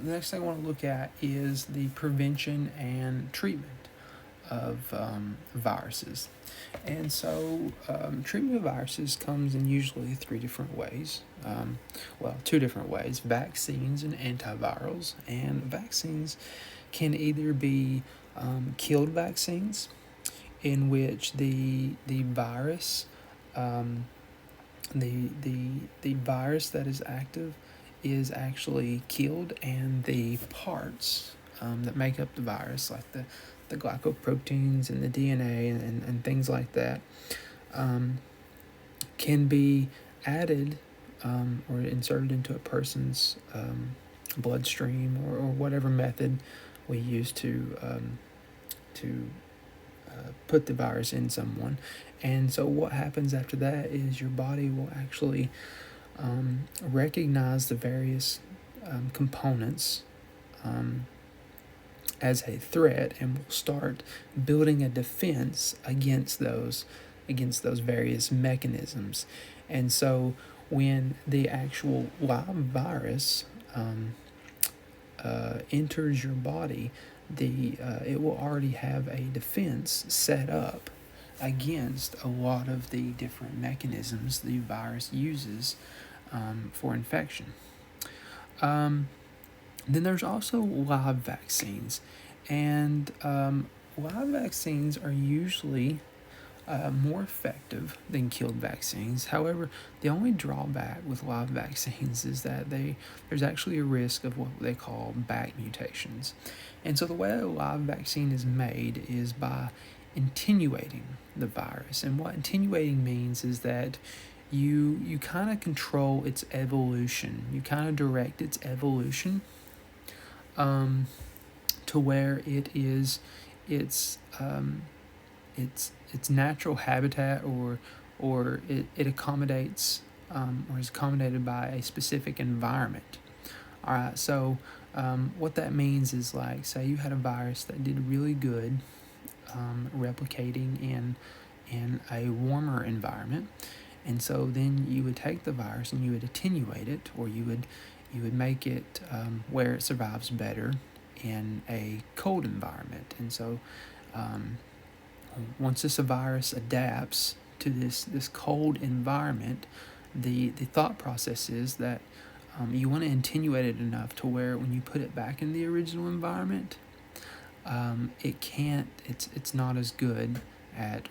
the next thing I want to look at is the prevention and treatment viruses. And so, treatment of viruses comes in usually three different ways. Two different ways: vaccines and antivirals. And vaccines can either be killed vaccines, in which the virus, um, the virus that is active is actually killed, and the parts that make up the virus, like the glycoproteins and the DNA and things like that, um, can be added or inserted into a person's bloodstream, or whatever method we use to put the virus in someone. And so what happens after that is your body will actually recognize the various components as a threat, and will start building a defense against those various mechanisms. And so when the actual live virus enters your body, it will already have a defense set up against a lot of the different mechanisms the virus uses for infection. Then there's also live vaccines, and live vaccines are usually more effective than killed vaccines. However, the only drawback with live vaccines is that there's actually a risk of what they call back mutations. And so the way a live vaccine is made is by attenuating the virus. And what attenuating means is that you kind of control its evolution. You kind of direct its evolution to where its natural habitat, or it accommodates or is accommodated by a specific environment. All right, so what that means is, like, say you had a virus that did really good replicating in a warmer environment, and so then you would take the virus and you would attenuate it, or you would make it where it survives better in a cold environment. And so once this virus adapts to this cold environment, the thought process is that you want to attenuate it enough to where when you put it back in the original environment, it's not as good at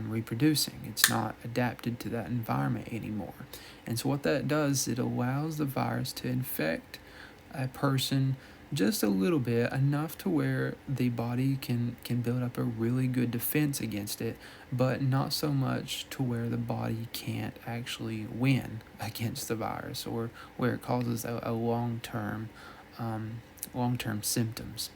reproducing. It's not adapted to that environment anymore. And so what that does, it allows the virus to infect a person just a little bit, enough to where the body can build up a really good defense against it, but not so much to where the body can't actually win against the virus, or where it causes a long-term symptoms.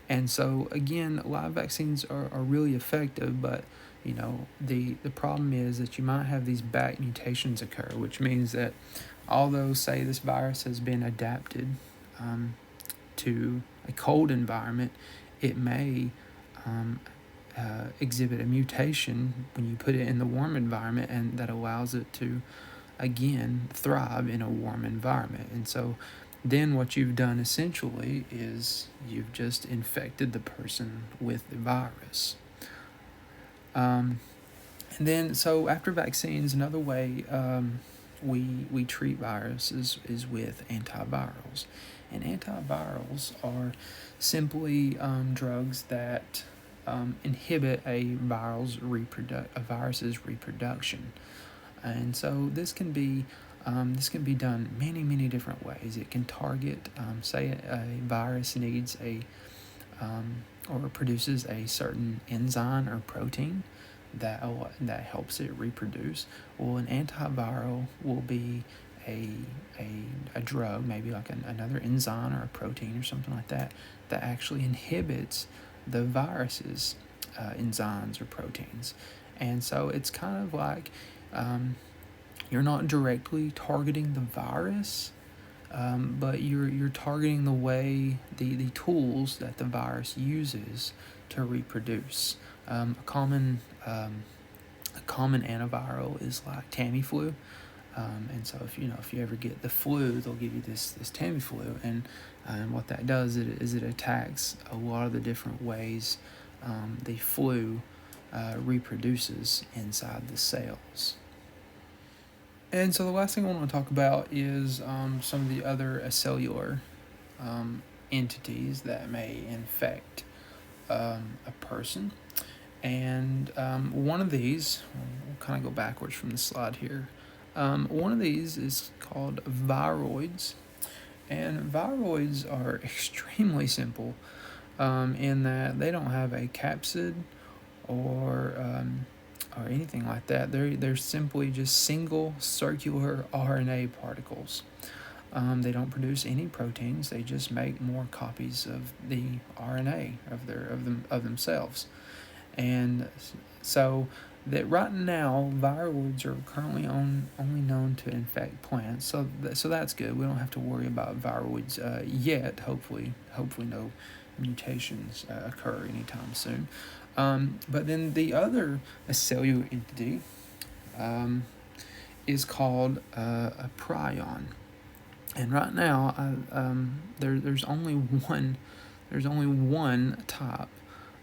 And so again, live vaccines are really effective, but the problem is that you might have these back mutations occur, which means that although, say, this virus has been adapted to a cold environment, it may exhibit a mutation when you put it in the warm environment, and that allows it to again thrive in a warm environment. And so then what you've done essentially is you've just infected the person with the virus. And then, so after vaccines, another way we treat viruses is with antivirals. And antivirals are simply drugs that inhibit a virus's reproduction. And so this can be done many different ways. It can target, say, a virus needs or produces a certain enzyme or protein that helps it reproduce. Well, an antiviral will be a drug, maybe like another enzyme or a protein or something like that actually inhibits the virus's enzymes or proteins. And so it's kind of like you're not directly targeting the virus, but you're targeting the way the tools that the virus uses to reproduce. A common antiviral is like Tamiflu, and so if you ever get the flu, they'll give you this Tamiflu, and what that does is it attacks a lot of the different ways the flu reproduces inside the cells. And so the last thing I want to talk about is some of the other acellular entities that may infect a person. And one of these, we'll kind of go backwards from the slide here. One of these is called viroids. And viroids are extremely simple in that they don't have a capsid or anything like that. They're simply just single circular RNA particles. They don't produce any proteins. They just make more copies of the RNA of themselves. And so that right now viroids are currently only known to infect plants. So that's good. We don't have to worry about viroids yet. Hopefully no mutations occur anytime soon. But then the other cellular entity is called a prion. And right now, there's only one type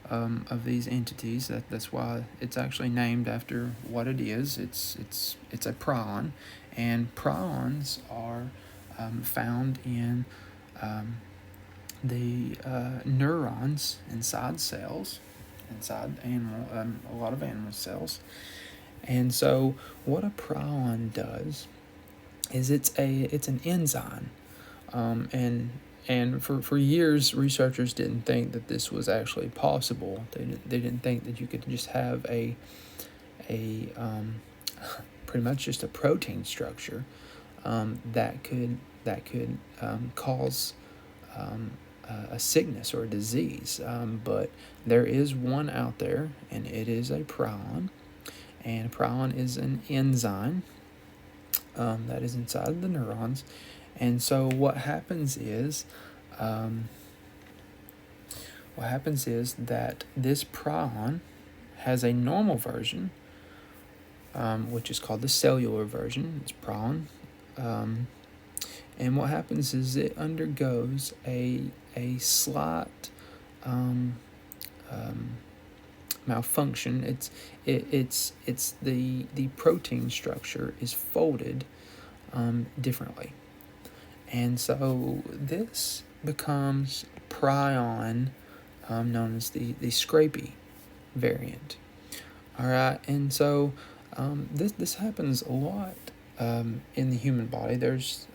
of these entities. That's why it's actually named after what it is. It's a prion, and prions are found in the neurons inside cells, inside a lot of animal cells. And so, what a prion does is it's an enzyme, and for years researchers didn't think that this was actually possible. They didn't think that you could just have a pretty much just a protein structure that could cause a sickness or a disease. But there is one out there, and it is a prion, and a prion is an enzyme that is inside the neurons. And so what happens is that this prion has a normal version, which is called the cellular version. It's prion. And what happens is it undergoes a slight malfunction. It's the protein structure is folded differently. And so this becomes prion, known as the Scrapie variant. All right, and so this happens a lot in the human body. There's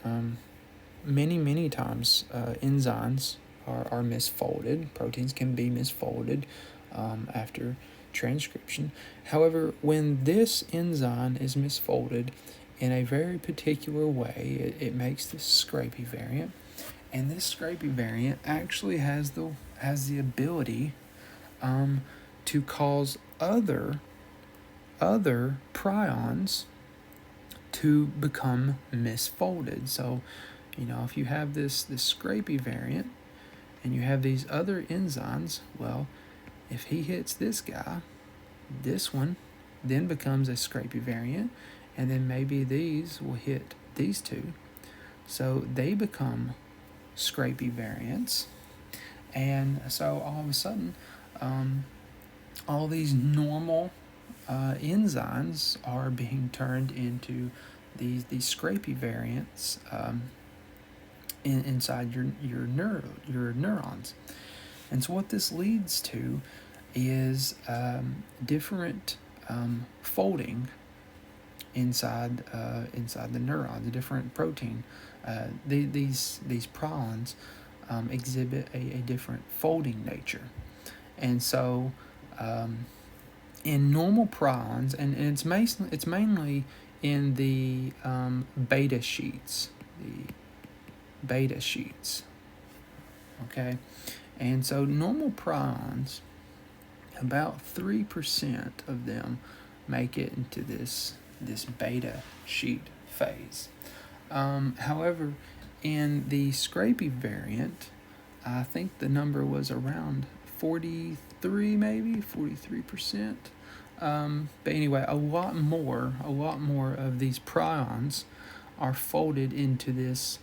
many times enzymes are misfolded. Proteins can be misfolded after transcription. However, when this enzyme is misfolded in a very particular way, it makes this Scrapie variant, and this Scrapie variant actually has the ability to cause other prions to become misfolded. So, if you have this Scrapie variant and you have these other enzymes, well, if he hits this guy, this one then becomes a Scrapie variant, and then maybe these will hit these two. So they become Scrapie variants. And so all of a sudden, all these normal enzymes are being turned into these Scrapie variants inside your neurons. And so what this leads to is different folding inside the neuron, the different protein. These prions exhibit a different folding nature, and so in normal prions, and it's mainly in the beta sheets, okay, and so normal prions, about 3% of them make it into this beta sheet phase. However, in the Scrapie variant, I think the number was around 43%. But anyway, a lot more of these prions are folded into this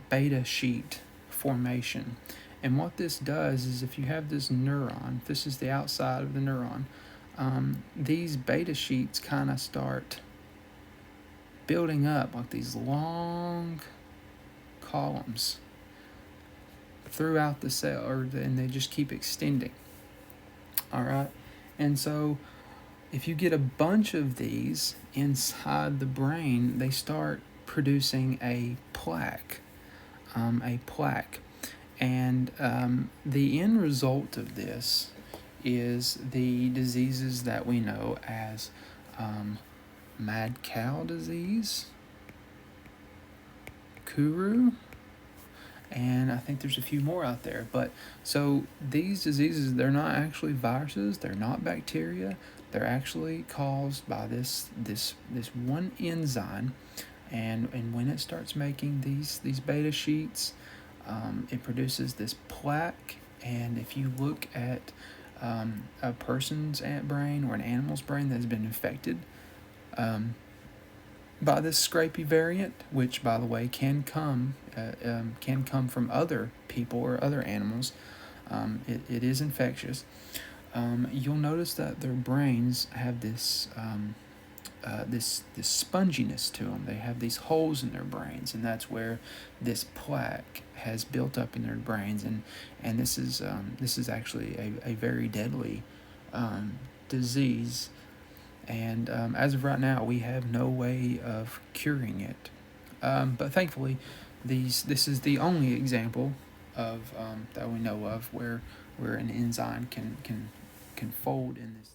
beta sheet formation. And what this does is, if you have this neuron, this is the outside of the neuron, these beta sheets kind of start building up like these long columns throughout the cell, and they just keep extending. All right, and so if you get a bunch of these inside the brain, they start producing a plaque, and the end result of this is the diseases that we know as mad cow disease, Kuru, and I think there's a few more out there. But so these diseases, they're not actually viruses, they're not bacteria, they're actually caused by this one enzyme, and when it starts making these beta sheets, it produces this plaque. And if you look at a person's brain or an animal's brain that's been infected by this scrapie variant, which by the way can come from other people or other animals, it is infectious. You'll notice that their brains have this sponginess to them. They have these holes in their brains, and that's where this plaque has built up in their brains, and this is actually a very deadly disease. And as of right now, we have no way of curing it. But thankfully, this is the only example of that we know of where an enzyme can fold in this.